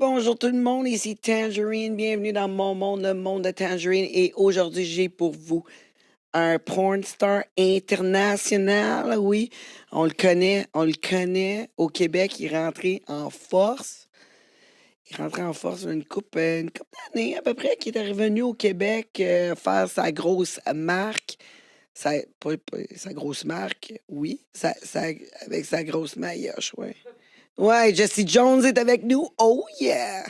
bonjour tout le monde, ici Tangerine, bienvenue dans mon monde, le monde de Tangerine. Et aujourd'hui, j'ai pour vous un porn star international, oui. On le connaît au Québec, il est rentré en force. Il est rentré en force une couple d'années à peu près, qui est revenu au Québec faire sa grosse marque. Sa grosse marque, oui. Avec sa grosse maillotche, ouais. Ouais, Jesse Jones est avec nous. Oh yeah!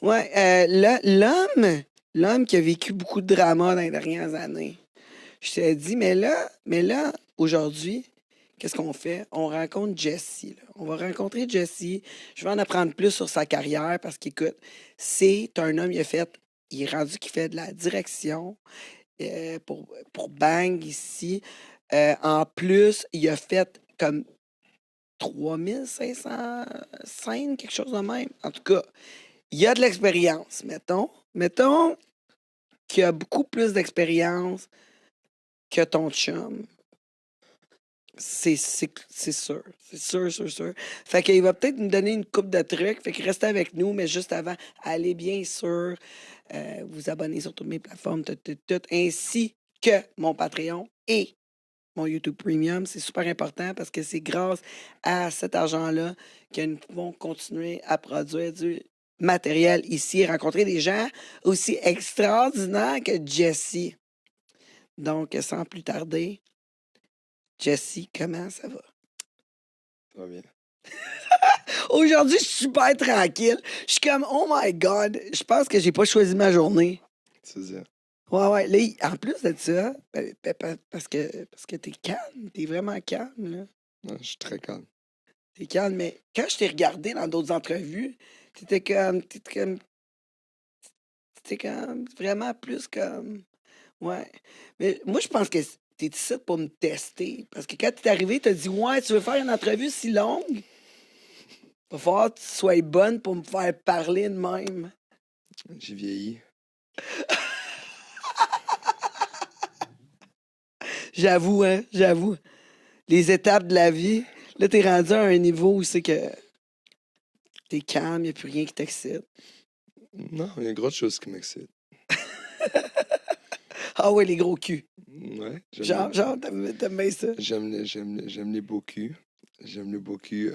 Ouais, l'homme qui a vécu beaucoup de drama dans les dernières années. Je t'ai dit, mais là, aujourd'hui, qu'est-ce qu'on fait? On rencontre Jesse, là. On va rencontrer Jesse. Je vais en apprendre plus sur sa carrière parce qu'écoute, c'est un homme, il est rendu qui fait de la direction pour Bang ici. En plus, il a fait comme 3500 scènes, quelque chose de même. En tout cas, il y a de l'expérience, Mettons qu'il y a beaucoup plus d'expérience que ton chum. C'est sûr. C'est sûr. Fait qu'il va peut-être nous donner une coupe de trucs. Fait que restez avec nous, mais juste avant, allez bien sûr vous abonner sur toutes mes plateformes, ainsi que mon Patreon et mon YouTube Premium. C'est super important parce que c'est grâce à cet argent-là que nous pouvons continuer à produire du matériel ici et rencontrer des gens aussi extraordinaires que Jesse. Donc, sans plus tarder, Jesse, comment ça va? Ça va bien. Aujourd'hui, je suis super tranquille. Je suis comme, oh my God, je pense que j'ai pas choisi ma journée. C'est ça. Ouais. Là, en plus de ça, parce que t'es calme, t'es vraiment calme, là. Ouais, je suis très calme. T'es calme, mais quand je t'ai regardé dans d'autres entrevues, t'étais comme vraiment plus comme, ouais. Mais moi, je pense que t'es ici pour me tester. Parce que quand t'es arrivé, t'as dit, ouais, tu veux faire une entrevue si longue? Va falloir que tu sois bonne pour me faire parler de même. J'ai vieilli. J'avoue. Les étapes de la vie, là, t'es rendu à un niveau où c'est que t'es calme, y a plus rien qui t'excite. Non, il y a une grosse chose qui m'excite. Ah ouais, les gros culs. Ouais. Genre, t'aimes bien ça? J'aime les beaux culs. J'aime les beaux culs.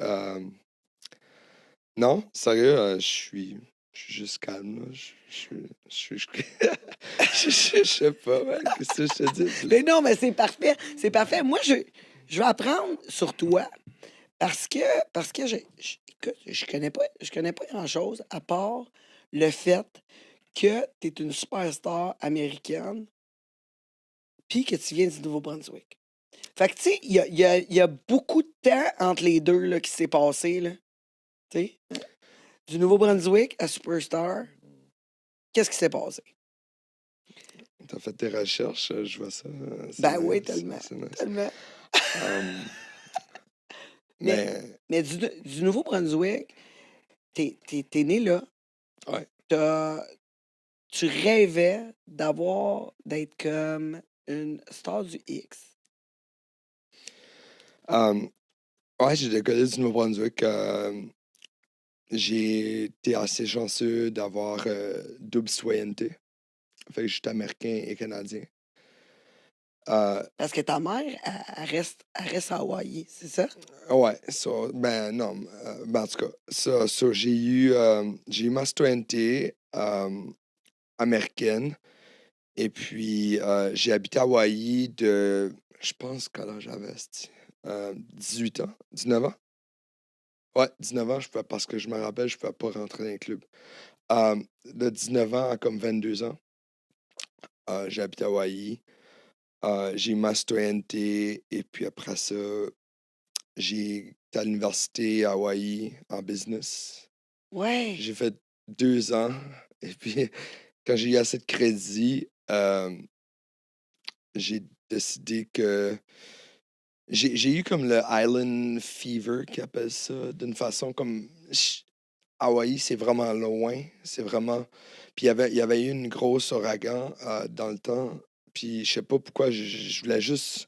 Non, sérieux, je suis juste calme, là. Je sais pas, man. Qu'est-ce que je te dis? Mais non, mais c'est parfait. C'est parfait. Moi, je vais apprendre sur toi parce que écoute, je connais pas grand-chose à part le fait que tu es une superstar américaine puis que tu viens du Nouveau-Brunswick. Fait que, tu sais, il y a beaucoup de temps entre les deux là, qui s'est passé, là. Tu sais, du Nouveau-Brunswick à Superstar, qu'est-ce qui s'est passé? T'as fait tes recherches, je vois ça. Ben oui, Nice, tellement. c'est nice. Tellement. Mais Mais du Nouveau-Brunswick, t'es né là. ouais. Tu rêvais d'être comme une star du X. Ouais, j'ai décollé du Nouveau-Brunswick. J'ai été assez chanceux d'avoir double citoyenneté. Fait que je suis américain et canadien. Parce que ta mère, elle reste à Hawaï, c'est ça? Ouais, ben non. Ben en tout cas, j'ai eu ma citoyenneté américaine. Et puis, j'ai habité à Hawaï je pense, quel âge j'avais, 18 ans, 19 ans. Ouais, 19 ans, parce que je me rappelle, je ne pouvais pas rentrer dans les clubs. De 19 ans à comme 22 ans, j'ai habité à Hawaï. J'ai eu ma citoyenneté. Et puis après ça, j'ai été à l'université à Hawaï en business. Ouais. J'ai fait 2 ans. Et puis, quand j'ai eu assez de crédit, j'ai décidé que j'ai eu comme le Island Fever qui appelle ça, d'une façon comme Hawaï, c'est vraiment loin, c'est vraiment. Puis il y avait eu une grosse ouragan dans le temps. Puis je sais pas pourquoi je voulais juste.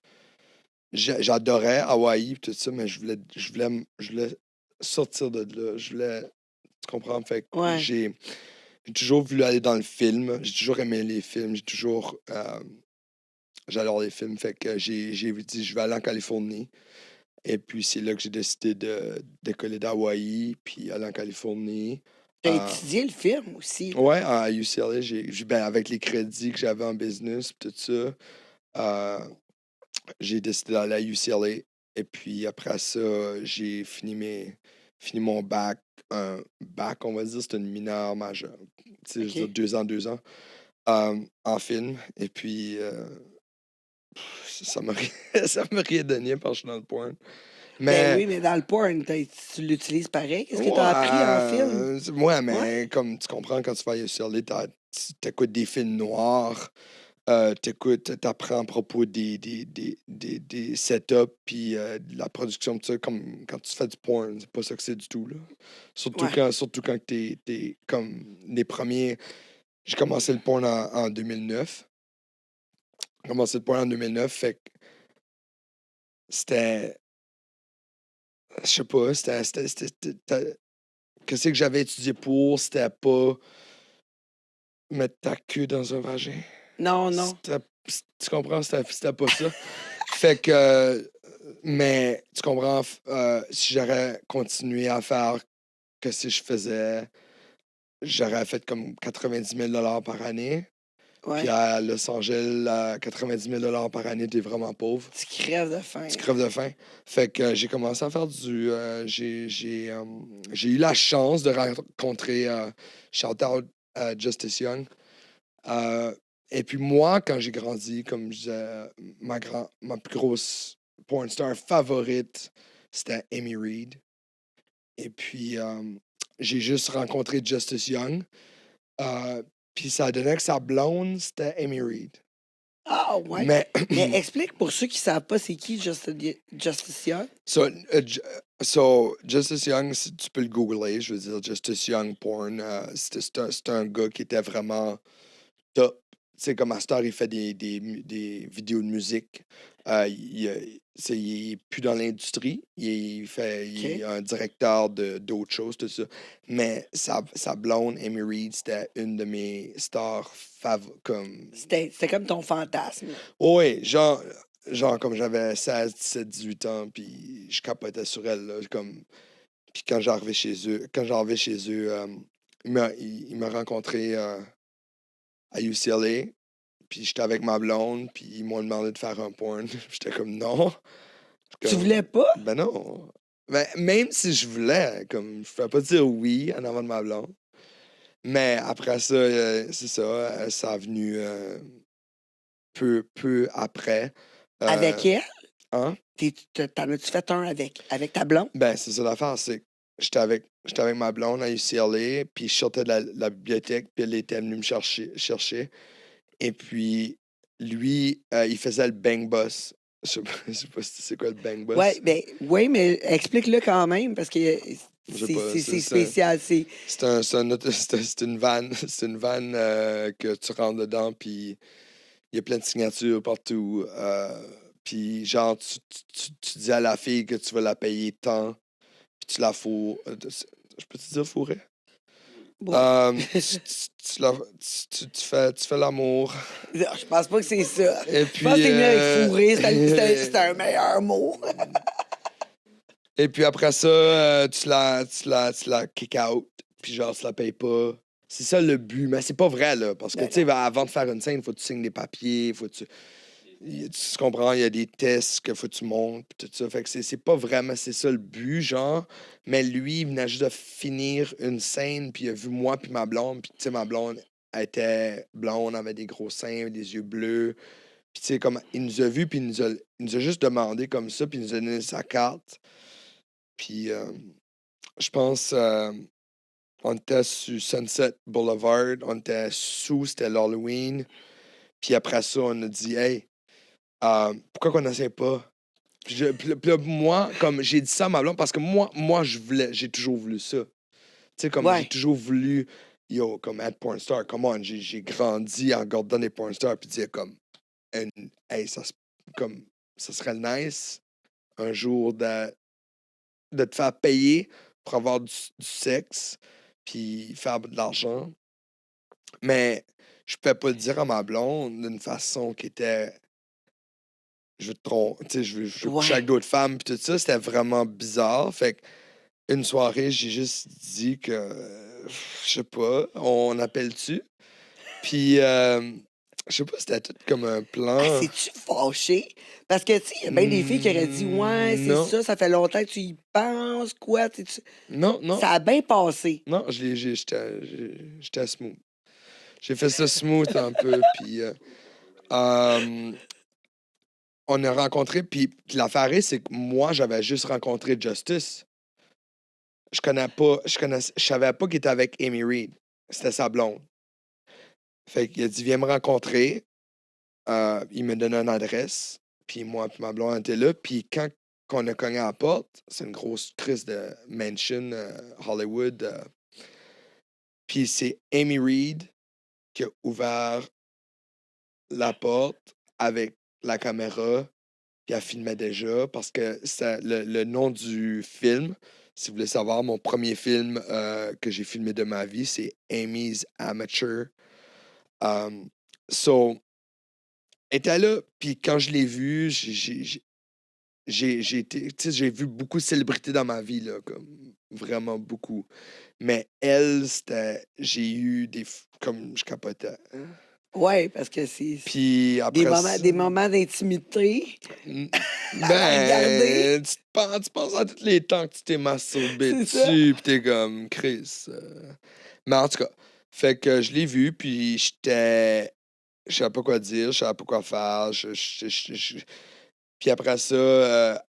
J'adorais Hawaï et tout ça, mais je voulais sortir de là. Je voulais. Tu comprends? Fait que Ouais. j'ai toujours voulu aller dans le film. J'ai toujours aimé les films. J'adore les films. Fait que j'ai dit, je vais aller en Californie. Et puis, c'est là que j'ai décidé de décoller d'Hawaï, puis aller en Californie. T'as Euh, étudié le film aussi, là. ouais, à UCLA, ben, avec les crédits que j'avais en business, puis tout ça, euh, j'ai décidé d'aller à UCLA. Et puis, après ça, j'ai fini mon bac. Un bac, on va dire, c'est une mineure majeure. Tu sais, je veux dire, OK. 2 ans, en film. Et puis, ça m'a ça m'a rien donné parce que je suis dans le porn. Ben Mais oui, mais dans le porn, tu l'utilises pareil. Qu'est-ce que t'as appris en film? ouais, Ouais? mais comme tu comprends, quand tu vas à UCLA, tu écoutes des films noirs, t'apprends à propos des setups, puis de la production, tout ça, comme quand tu fais du porn, c'est pas ça que c'est du tout, là. Ouais. Surtout quand t'es comme les premiers. J'ai commencé le porn en 2009. J'ai commencé le porn en 2009, fait que c'était. Je sais pas, qu'est-ce que j'avais étudié pour? C'était pas mettre ta queue dans un vagin. Non, non. C'était, tu comprends? C'était pas ça. Fait que, mais tu comprends, si j'aurais continué à faire que si je faisais, j'aurais fait comme 90 000 $ par année. Puis Ouais. à Los Angeles, 90 000 $ par année, t'es vraiment pauvre. Tu crèves de faim, Tu là. crèves de faim. Fait que j'ai commencé à faire j'ai eu la chance de rencontrer shout out Justice Young. Euh, et puis moi, quand j'ai grandi, comme je disais, ma plus grosse porn star favorite, c'était Amy Reed. Et puis j'ai juste rencontré Justice Young. Euh, puis ça donnait que sa blonde, c'était Amy Reed. Ah, ouais. Mais Mais explique pour ceux qui savent pas c'est qui Justice Young. So, so, Justice Young, si tu peux le googler, je veux dire, Justice Young porn, c'est un gars qui était vraiment top. Tu sais, comme à Star, il fait des vidéos de musique. Il est plus dans l'industrie. Il est OK. un directeur d'autres choses, tout ça. Mais sa blonde, Amy Reed, c'était une de mes stars comme. C'était comme ton fantasme, là. Oui, genre comme j'avais 16, 17, 18 ans, puis je capotais sur elle, là, comme. Puis quand j'arrivais chez eux, il m'a rencontré à UCLA, puis j'étais avec ma blonde, puis ils m'ont demandé de faire un porn. J'étais comme non. Tu Comme, voulais pas? ben non. Ben, même si je voulais, comme je pouvais pas dire oui en avant de ma blonde. Mais après ça, c'est ça, ça a venu peu après. Avec Euh, elle? hein? T'en as-tu fait un avec ta blonde? Ben, c'est ça l'affaire, c'est que j'étais avec ma blonde à UCLA, puis je sortais de la bibliothèque, puis elle était venue me chercher. Et puis, lui, il faisait le bang bus. Je sais pas si tu sais quoi le bang Ouais, bus. ben, oui, mais explique-le quand même, parce que Je sais pas, c'est spécial. c'est une vanne que tu rentres dedans, puis il y a plein de signatures partout. Puis, genre, tu dis à la fille que tu vas la payer tant, puis tu la fourres. Je peux te dire fourrer? Ouais. Tu fais l'amour. Non, je pense pas que c'est ça. Et Je pense que puis. c'est mieux avec fourré, c'était un meilleur mot. Et puis après ça, tu la kick out. Puis genre, tu la payes pas. C'est ça le but. Mais c'est pas vrai, là. Parce que, Ben tu sais, non. avant de faire une scène, il faut que tu signes des papiers. Tu comprends, il y a des tests qu'il faut que tu montes. Puis tout ça. Fait que c'est pas vraiment, c'est ça le but, genre. Mais lui, il venait juste de finir une scène. Puis il a vu moi, puis ma blonde. Puis, tu sais, ma blonde, elle était blonde, avait des gros seins, des yeux bleus. Puis, tu sais, comme, il nous a vus, puis il nous a juste demandé comme ça, puis il nous a donné sa carte. Puis, je pense, on était sur Sunset Boulevard, on était sous, c'était l'Halloween. Puis après ça, on a dit, hey, pourquoi qu'on n'essaie pas? Puis là, moi, comme j'ai dit ça à ma blonde, parce que moi j'ai toujours voulu ça. Tu sais, comme j'ai Ouais. toujours voulu, yo, comme être porn star, come on, j'ai grandi en regardant des porn stars, puis dire comme, hey, comme, ça serait nice un jour de te faire payer pour avoir du sexe, puis faire de l'argent. Mais je pouvais pas le dire à ma blonde d'une façon qui était je veux te tu sais, je veux coucher avec Ouais. d'autres femmes, puis tout ça. C'était vraiment bizarre. Fait que une soirée, j'ai juste dit que, je sais pas, on appelle-tu? Puis, je sais pas, c'était tout comme un Ah, plan. c'est-tu fâché? Parce que, tu sais, il y a bien des filles qui auraient dit: «Ouais, c'est Non, ça fait longtemps que tu y penses, quoi?» Tu sais, non, non, ça a bien passé. non, j'étais smooth. J'ai fait ça smooth un peu, puis euh, on a rencontré, puis l'affaire est, c'est que moi, j'avais juste rencontré Justice. Je savais pas qu'il était avec Amy Reed. C'était sa blonde. Fait qu'il a dit, viens me rencontrer. Il me donne une adresse. Puis moi, puis ma blonde était là. Puis quand on a cogné à la porte, c'est une grosse crise de mansion, Hollywood. Puis c'est Amy Reed qui a ouvert la porte avec la caméra. Puis elle filmait déjà parce que le nom du film, si vous voulez savoir, mon premier film que j'ai filmé de ma vie, c'est Amy's Amateur. So, elle était là, puis quand je l'ai vue, j'ai vu beaucoup de célébrités dans ma vie, là, comme vraiment beaucoup. Mais elle, j'ai eu comme je capotais. Ouais, parce que c'est Puis des après moments ça, des moments d'intimité N- à la regarder, Ben, tu penses à tous les temps que tu t'es masturbé c'est ça? dessus, pis t'es comme, Chris. Mais en tout cas, fait que je l'ai vu, puis je savais pas quoi dire, je savais pas quoi faire. Puis après ça,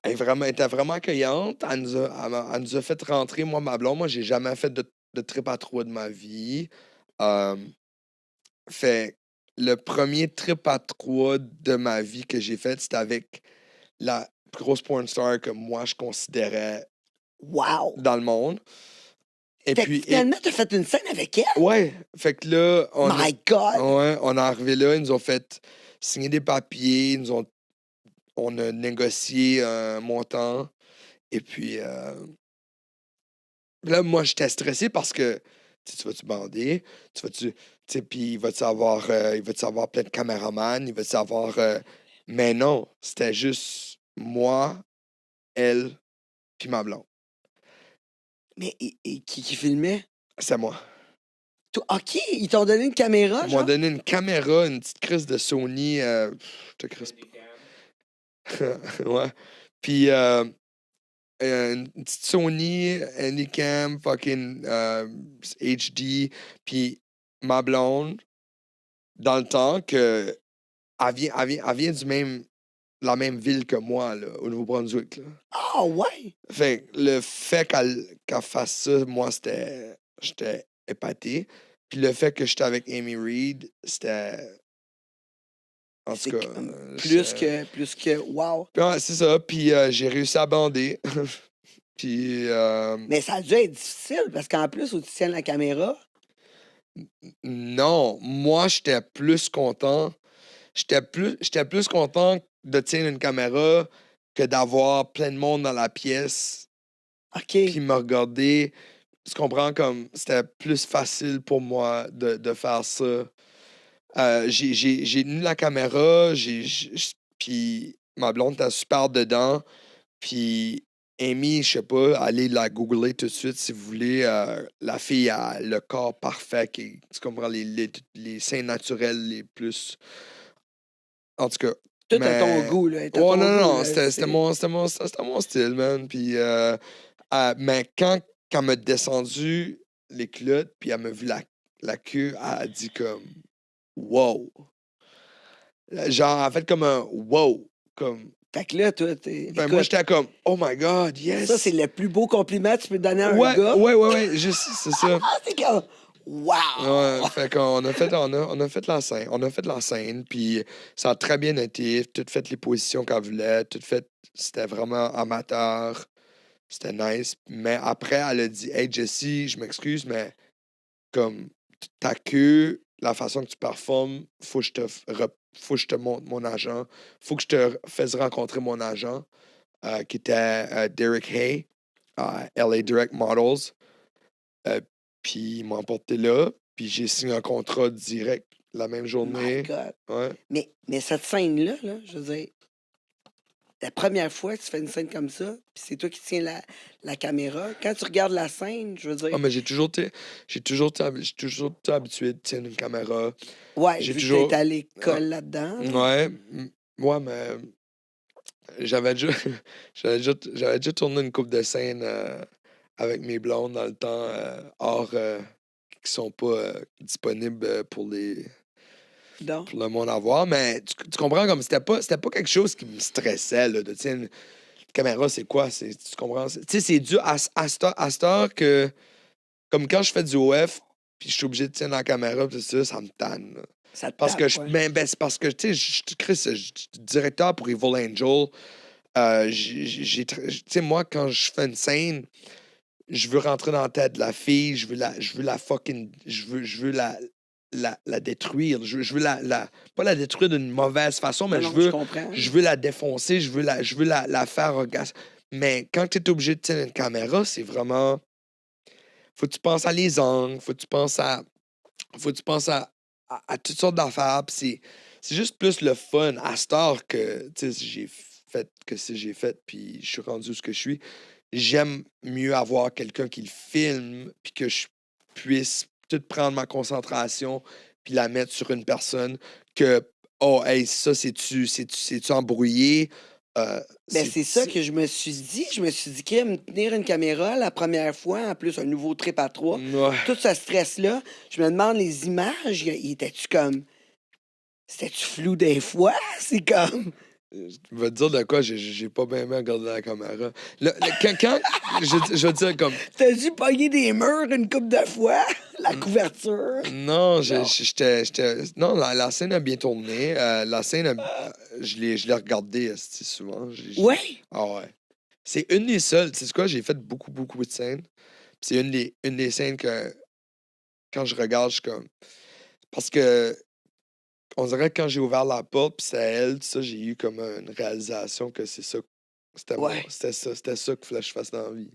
elle était vraiment accueillante. Elle nous a fait rentrer, moi, ma blonde. Moi, j'ai jamais fait de trip à trois de ma vie. Euh, fait le premier trip à trois de ma vie que j'ai fait, c'était avec la plus grosse porn star que moi je considérais Wow! dans le monde. Et Fait que puis, finalement, t'as fait une scène avec elle? ouais, fait que là, My God! on est arrivé là, ils nous ont fait signer des papiers, on a négocié un montant. Et puis, là, moi, j'étais stressé parce que tu vas-tu bander, tu sais, puis il va te savoir plein de caméramans, il va te savoir. Mais non, c'était juste moi, elle, puis ma blonde. Mais qui filmait? C'est moi. Toi, OK, ils t'ont donné une caméra, Ils m'ont genre? donné une caméra, une petite crise de Sony. Je te crisse pas. Ouais. Puis une petite Sony, Handycam, fucking HD. Puis ma blonde, dans le temps, elle vient la même ville que moi, là, au Nouveau-Brunswick. Là. Ah ouais! Fait que le fait qu'elle fasse ça, moi, j'étais épaté. Puis le fait que j'étais avec Amy Reed, c'était. En tout C'est cas, comme plus que wow! ouais, c'est ça. Puis j'ai réussi à bander. Puis Mais ça a dû être difficile parce qu'en plus, où tu tiens la caméra, non, moi, j'étais plus content. J'étais plus content de tenir une caméra que d'avoir plein de monde dans la pièce OK. puis me regarder. Tu comprends comme c'était plus facile pour moi de faire ça. J'ai tenu la caméra, puis ma blonde était super dedans. Puis Amy, je sais pas, allez la googler tout de suite si vous voulez. La fille a le corps parfait, tu comprends, les seins naturels les plus. En tout cas, Tout à ton mais. goût, là. Est à Ouais, ton non, goût, non, là. C'est... c'était mon style, man. Puis, mais quand elle m'a descendu les culottes, puis elle m'a vu la queue, elle a dit comme wow. Genre, elle a fait comme un wow. Comme, Fait que là, toi, ben, moi, écoute, j'étais comme oh my god, ça, c'est yes. le plus beau compliment que tu peux donner à un Ouais, gars. ouais, ouais, ouais, juste, c'est ça. Ah, c'est comme, Ouais, wow! fait qu'on a fait, on a fait la scène, puis ça a très bien été, tout fait les positions qu'elle voulait, tout fait, c'était vraiment amateur, c'était nice. Mais après, elle a dit, hey Jessie, je m'excuse, mais comme ta queue, la façon que tu performes, faut que je te montre mon agent, faut que je te fasse rencontrer mon agent, qui était Derek Hay, LA Direct Models. Puis ils m'ont emporté là, puis j'ai signé un contrat direct la même My journée. God. Ouais. Mais cette scène-là, là, je veux dire, la première fois que tu fais une scène comme ça, puis c'est toi qui tiens la caméra, quand tu regardes la scène, je veux Ah, dire, mais j'ai toujours été habitué de tenir une caméra. ouais, J'ai vu que tu été toujours. à Ah, l'école là-dedans, là. ouais, ouais, mais j'avais déjà, j'avais déjà tourné une couple de scènes avec mes blondes dans le temps, hors, qui sont pas disponibles Donc, pour le monde à voir. Mais tu comprends, comme c'était pas quelque chose qui me stressait, là, de tiens, une caméra, c'est quoi? Tu comprends? Tu sais, c'est dû à cette heure que, comme quand je fais du OF, puis je suis obligé de tenir la caméra, puis ça me tanne, là. ça te Parce que tape, ouais. c'est parce que, tu sais, Chris, je suis directeur pour Evil Angel. Tu sais, moi, quand je fais une scène, je veux rentrer dans la tête de la fille, je veux la fucking, je veux la détruire. Je veux pas la détruire d'une mauvaise façon, mais Non, non, je comprends. je veux la défoncer, je veux la faire orgasme. Mais quand tu es obligé de tenir une caméra, c'est vraiment, faut que tu penses à les angles, faut que tu penses à toutes sortes d'affaires. Puis c'est juste plus le fun à cette heure que, tu sais, j'ai fait, puis je suis rendu où ce que je suis. J'aime mieux avoir quelqu'un qui le filme, puis que je puisse tout prendre ma concentration, puis la mettre sur une personne, que, oh, hey, ça, c'est-tu embrouillé? Ben, c'est ça C'est. que je me suis dit. Je me suis dit que me tenir une caméra la première fois, en plus un nouveau trip à trois, Ouais. tout ce stress-là, je me demande les images, il était-tu comme. C'était-tu flou des fois? C'est comme. Je vais te dire de quoi, j'ai pas bien regardé la caméra. Je veux dire, comme. T'as dû pogner des murs une couple de fois? La couverture? Non, Non. non, la scène a bien tourné. La scène, je l'ai regardée souvent. Ouais? Ah ouais. C'est une des seules. Tu sais quoi, j'ai fait beaucoup, beaucoup de scènes. Puis c'est une des scènes que, quand je regarde, je suis comme. Parce que, on dirait que quand j'ai ouvert la porte, puis c'est elle, tout ça, j'ai eu comme une réalisation que c'est ça. Ouais. C'était ça qu'il fallait que je fasse dans la vie.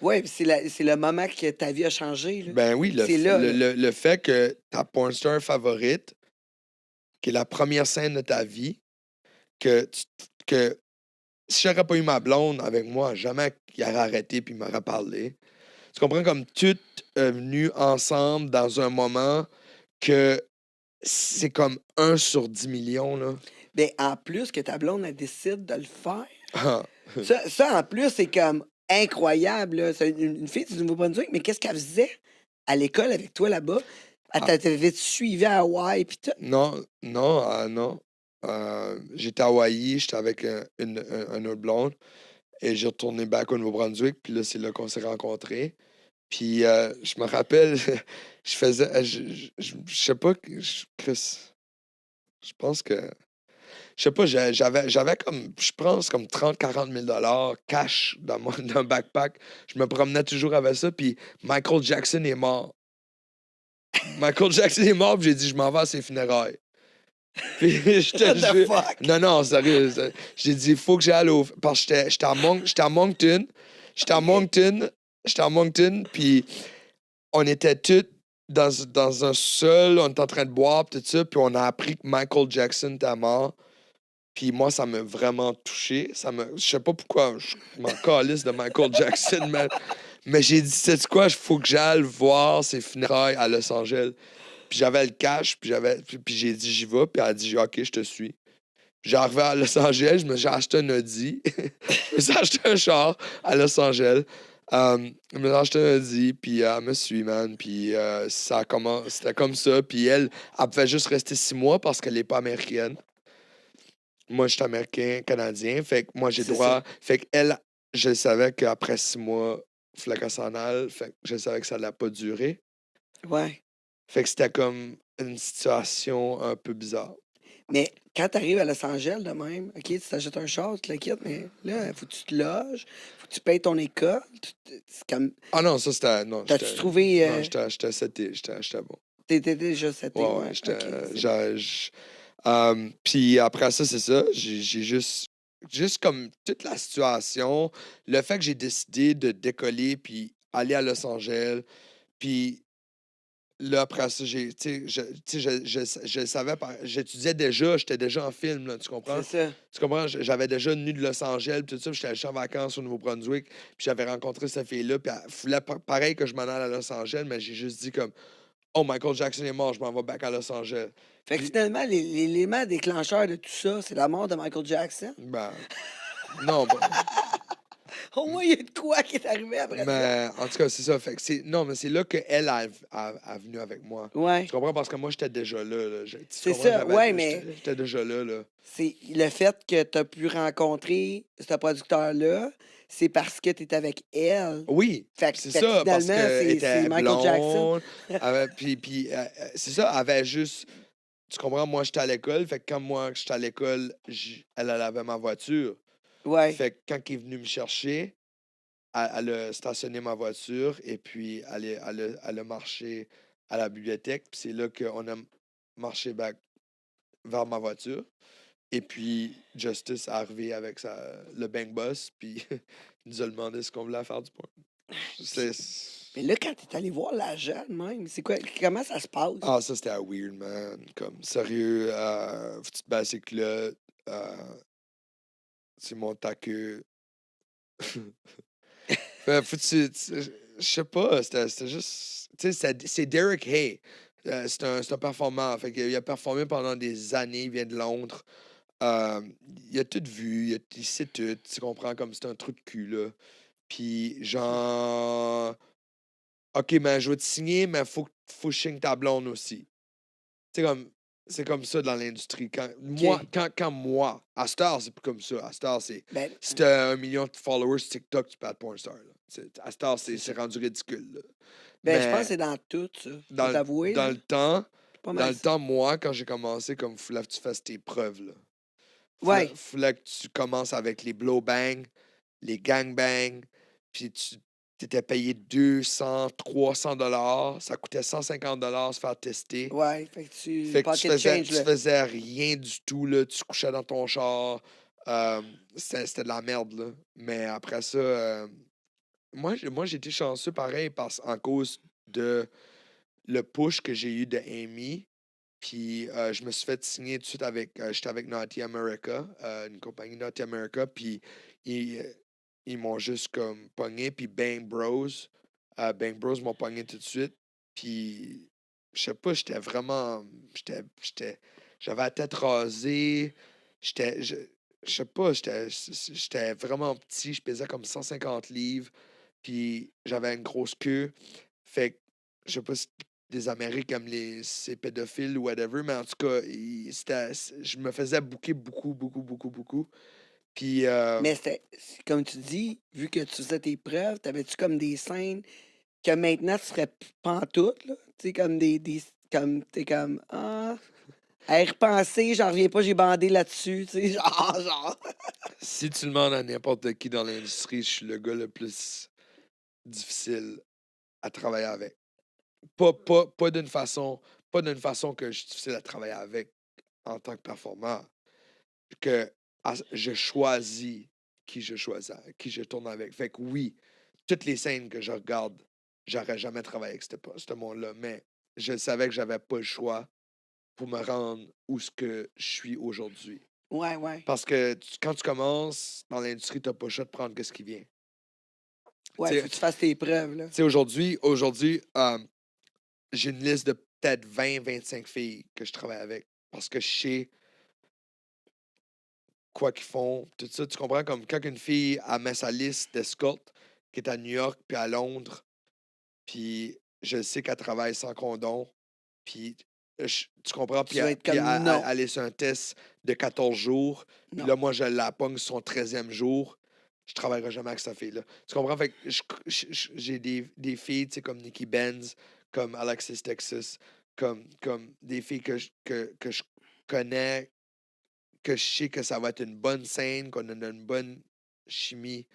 Ouais, c'est le moment que ta vie a changé, là. Ben oui, C'est là, là. le fait que ta porn star favorite, qui est la première scène de ta vie, que si j'aurais pas eu ma blonde avec moi, jamais qu'il aurait arrêté puis il m'aurait parlé. Tu comprends, comme tout est venu ensemble dans un moment que c'est comme 1 sur 10 millions, là. Ben, en plus que ta blonde, elle décide de le faire. Ah. Ça en plus, c'est comme incroyable, là. C'est une fille du Nouveau-Brunswick, mais qu'est-ce qu'elle faisait à l'école avec toi là-bas? Elle Ah, t'avait suivi à Hawaï pis tout? non, non, non. J'étais à Hawaï, j'étais avec un autre blonde et j'ai retourné back au Nouveau-Brunswick, puis là, c'est là qu'on s'est rencontrés. Puis je me rappelle, je faisais, je sais pas, Chris, je pense que, je sais pas, j'avais comme, je pense, comme 30-40 000 $ cash dans mon backpack. Je me promenais toujours avec ça, puis Michael Jackson est mort. Michael Jackson est mort, puis j'ai dit, je m'en vais à ses funérailles. Puis je te What the jure. fuck? Non, non, sérieux. J'ai dit, il faut que j'aille au. Parce que j'étais à Moncton. J'étais à OK. Moncton. J'étais à Moncton, puis on était tous dans un sol, on était en train de boire, pis tout ça, puis on a appris que Michael Jackson était mort. Puis moi, ça m'a vraiment touché. Je sais pas pourquoi, je m'en calisse de Michael Jackson, mais j'ai dit, sais-tu quoi, il faut que j'aille voir ses funérailles à Los Angeles. Puis j'avais le cash, puis j'ai dit, j'y vais, puis elle a dit, OK, je te suis. J'ai arrivé à Los Angeles, j'ai acheté un Audi. Je me suis acheté un char à Los Angeles. Je me suis acheté un Audi, puis elle me suit, man. Puis c'était comme ça. Puis elle pouvait juste rester 6 mois parce qu'elle n'est pas américaine. Moi, je suis américain, canadien. Fait que moi, j'ai C'est ça. droit. Fait qu'elle, je savais qu'après 6 mois, il fallait qu'elle s'en aille. Fait que je savais que ça n'allait pas durer. Ouais. Fait que c'était comme une situation un peu bizarre. Mais quand t'arrives à Los Angeles de même, OK, tu t'achètes un char, tu le quittes, mais là, faut que tu te loges, faut que tu payes ton école. C'est comme. Ah non, ça c'était. Non, T'as-tu trouvé. Non, j'étais seté, j'étais bon. T'étais déjà seté, Ouais, ouais. ouais, OK. C'est bon. puis après ça, c'est ça. J'ai juste comme toute la situation, le fait que j'ai décidé de décoller puis aller à Los Angeles, Puis là, après ça, je savais, j'étudiais déjà, j'étais déjà en film, là, tu comprends? C'est ça. Tu comprends? J'avais déjà venu de Los Angeles, puis tout ça, puis j'étais allé en vacances au Nouveau-Brunswick, puis j'avais rencontré cette fille-là, puis elle voulait pareil que je m'en aille à Los Angeles, mais j'ai juste dit comme, oh, Michael Jackson est mort, je m'en vais back à Los Angeles. Fait que Puis, finalement, l'élément déclencheur de tout ça, c'est la mort de Michael Jackson. ben, non, ben, Au moins, il y a de quoi qui est arrivé après ça. mais en tout cas, c'est ça. Fait que non, mais c'est là qu'elle a venu avec moi. Ouais. Tu comprends? Parce que moi, j'étais déjà là. Tu C'est comprends? ça, ouais, mais J'étais déjà là. c'est le fait que tu as pu rencontrer ce producteur-là, c'est parce que tu étais avec elle. Oui, Fait que c'est fait que ça, parce finalement, qu'elle c'est était Michael Jackson. blonde. Puis c'est ça, elle avait juste. Tu comprends? Moi, j'étais à l'école. Fait que quand moi, j'étais à l'école, elle avait ma voiture. Ouais. Fait que quand il est venu me chercher, elle a stationné ma voiture et puis elle a marché à la bibliothèque. Puis c'est là qu'on a marché back vers ma voiture. Et puis Justice est arrivé avec le Bang Boss, puis il nous a demandé ce qu'on voulait faire du point. C'est... Mais là, quand t'es allé voir la jeune même, c'est quoi? Comment ça se passe? Ah, ça, c'était weird, man. Comme, sérieux, faut que tu te baisses les culottes. C'est mon taqueux. Faut que je sais pas, c'était juste... Tu sais, c'est Derek Hay. C'est un performant. Fait qu'il a performé pendant des années, il vient de Londres. Il a tout vu, il sait tout. Tu comprends? Comme c'est un trou de cul, là. Puis, genre... OK, mais je vais te signer, mais faut que je signe ta blonde aussi. Tu sais, comme... C'est comme ça dans l'industrie. Quand moi, à Star, c'est plus comme ça. À Star, c'est... Ben, Si t'as 1 million de followers sur TikTok, tu peux être porn star. Là. À Star, c'est c'est ça. rendu ridicule. Là. Ben, je pense que Mais c'est dans tout, ça. Faut dans, t'avouer, dans là. le temps, C'est pas dans mal le ça. temps, moi, quand j'ai commencé, comme fallait que tu fasses tes preuves. Là. Ouais. Fallait que tu commences avec les blow bang, les gang bang, puis tu t'étais payé 200, 300 $. Ça coûtait 150 $ se faire tester. Ouais. Fait que Fait que pocket change, tu là. faisais rien du tout, là. Tu couchais dans ton char. C'était de la merde, là. Mais après ça, moi, j'ai été chanceux pareil en cause de le push que j'ai eu de Amy. Puis je me suis fait signer tout de suite j'étais avec Naughty America, une compagnie Naughty America. Puis ils m'ont juste comme pogné. Puis Bang Bros m'ont pogné tout de suite. Puis je sais pas, j'étais vraiment. J'avais la tête rasée. Je sais pas, j'étais vraiment petit. Je pesais comme 150 livres. Puis j'avais une grosse queue. Fait que, je sais pas si des Amériques comme ces pédophiles ou whatever, mais en tout cas, je me faisais bouquer beaucoup, beaucoup, beaucoup, beaucoup. Puis, Mais comme tu dis, vu que tu faisais tes preuves, t'avais-tu comme des scènes que maintenant tu serais plus pantoute, là? Tu sais, comme comme, t'es comme, ah, à y repenser, j'en reviens pas, j'ai bandé là-dessus, tu sais, genre. si tu demandes à n'importe qui dans l'industrie, je suis le gars le plus difficile à travailler avec. Pas d'une façon, que je suis difficile à travailler avec en tant que performeur. Que je choisis qui je tourne avec. Fait que oui, toutes les scènes que je regarde, j'aurais jamais travaillé avec ce monde-là. Mais je savais que j'avais pas le choix pour me rendre où ce que je suis aujourd'hui. Ouais, ouais. Parce que quand tu commences dans l'industrie, t'as pas le choix de prendre ce qui vient. Ouais, faut que tu fasses tes preuves, là. Tu sais, aujourd'hui, j'ai une liste de peut-être 20-25 filles que je travaille avec. Parce que je sais quoi qu'ils font, tout ça. Tu comprends? Comme quand une fille a mis sa liste d'escorte qui est à New York puis à Londres, puis je sais qu'elle travaille sans condom, puis tu comprends? Puis Tu vas être comme non, elle est sur un test de 14 jours, puis non. là, moi, je la pogne sur son 13e jour. Je travaillerai jamais avec cette fille-là. Tu comprends? Fait que j'ai des filles, tu sais, comme Nikki Benz, comme Alexis Texas, comme des filles que je connais, que je sais que ça va être une bonne scène, qu'on a une bonne chimie,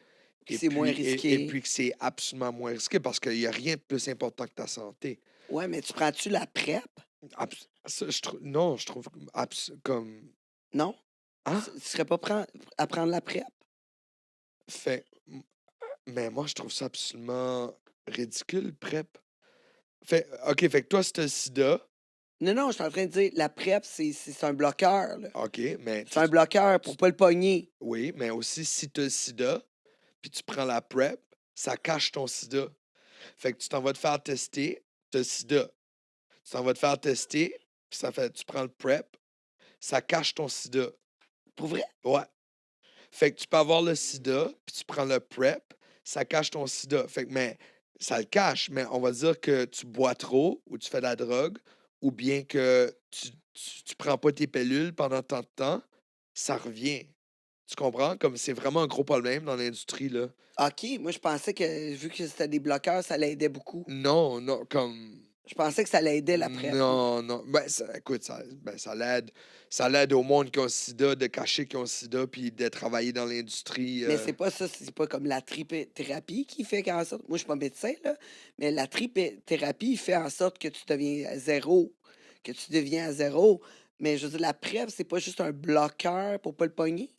Puis c'est moins et risqué. puis que c'est absolument moins risqué parce qu'il n'y a rien de plus important que ta santé. Ouais, mais tu prends-tu la PrEP? Non, je trouve comme. Non? Hein? Tu serais pas à prendre la PrEP? Fait. Mais moi, je trouve ça absolument ridicule, PrEP. OK, fait que toi, si t'as le sida, Non, je suis en train de dire, la PrEP, c'est un bloqueur, là. OK, mais C'est un bloqueur pour pas le pogner. oui, mais aussi, si t'as le sida, puis tu prends la PrEP, ça cache ton sida. Fait que tu t'en vas te faire tester, t'as le sida. Tu t'en vas te faire tester, puis tu prends le PrEP, ça cache ton sida. Pour vrai? Ouais. Fait que tu peux avoir le sida, puis tu prends le PrEP, ça cache ton sida. Fait que, mais ça le cache, mais on va dire que tu bois trop ou tu fais de la drogue, ou bien que tu prends pas tes pilules pendant tant de temps, ça revient. Tu comprends? Comme c'est vraiment un gros problème dans l'industrie, là. OK, moi, je pensais que, vu que c'était des bloqueurs, ça l'aidait beaucoup. Non, non, comme. Je pensais que ça l'aidait, la PrEP, moi. Non, non. Ben, écoute, ça l'aide. Ça l'aide au monde qui ont le sida, de cacher qu'ils ont le sida, puis de travailler dans l'industrie. Mais c'est pas ça, c'est pas comme la tripethérapie qui fait qu'en sorte. Moi, je suis pas médecin, là, mais la tripethérapie fait en sorte que tu deviens à zéro. Que tu deviens à zéro. Mais je veux dire, la PrEP, c'est pas juste un bloqueur pour pas le pogner.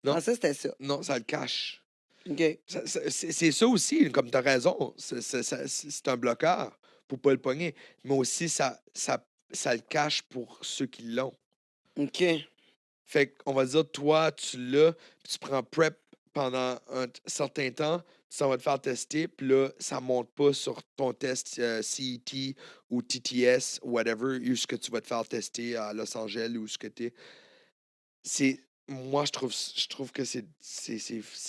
Je Non, pensais que c'était ça. non, ça le cache. OK. C'est ça aussi, comme tu as raison. C'est un bloqueur pour pas le pogner. Mais aussi, ça le cache pour ceux qui l'ont. OK. Fait qu'on va dire, toi, tu l'as, puis tu prends PrEP pendant un certain temps, tu s'en vas te faire tester, puis là, ça monte pas sur ton test CET ou TTS, whatever, où ce que tu vas te faire tester à Los Angeles ou ce que tu es. Moi, je trouve que c'est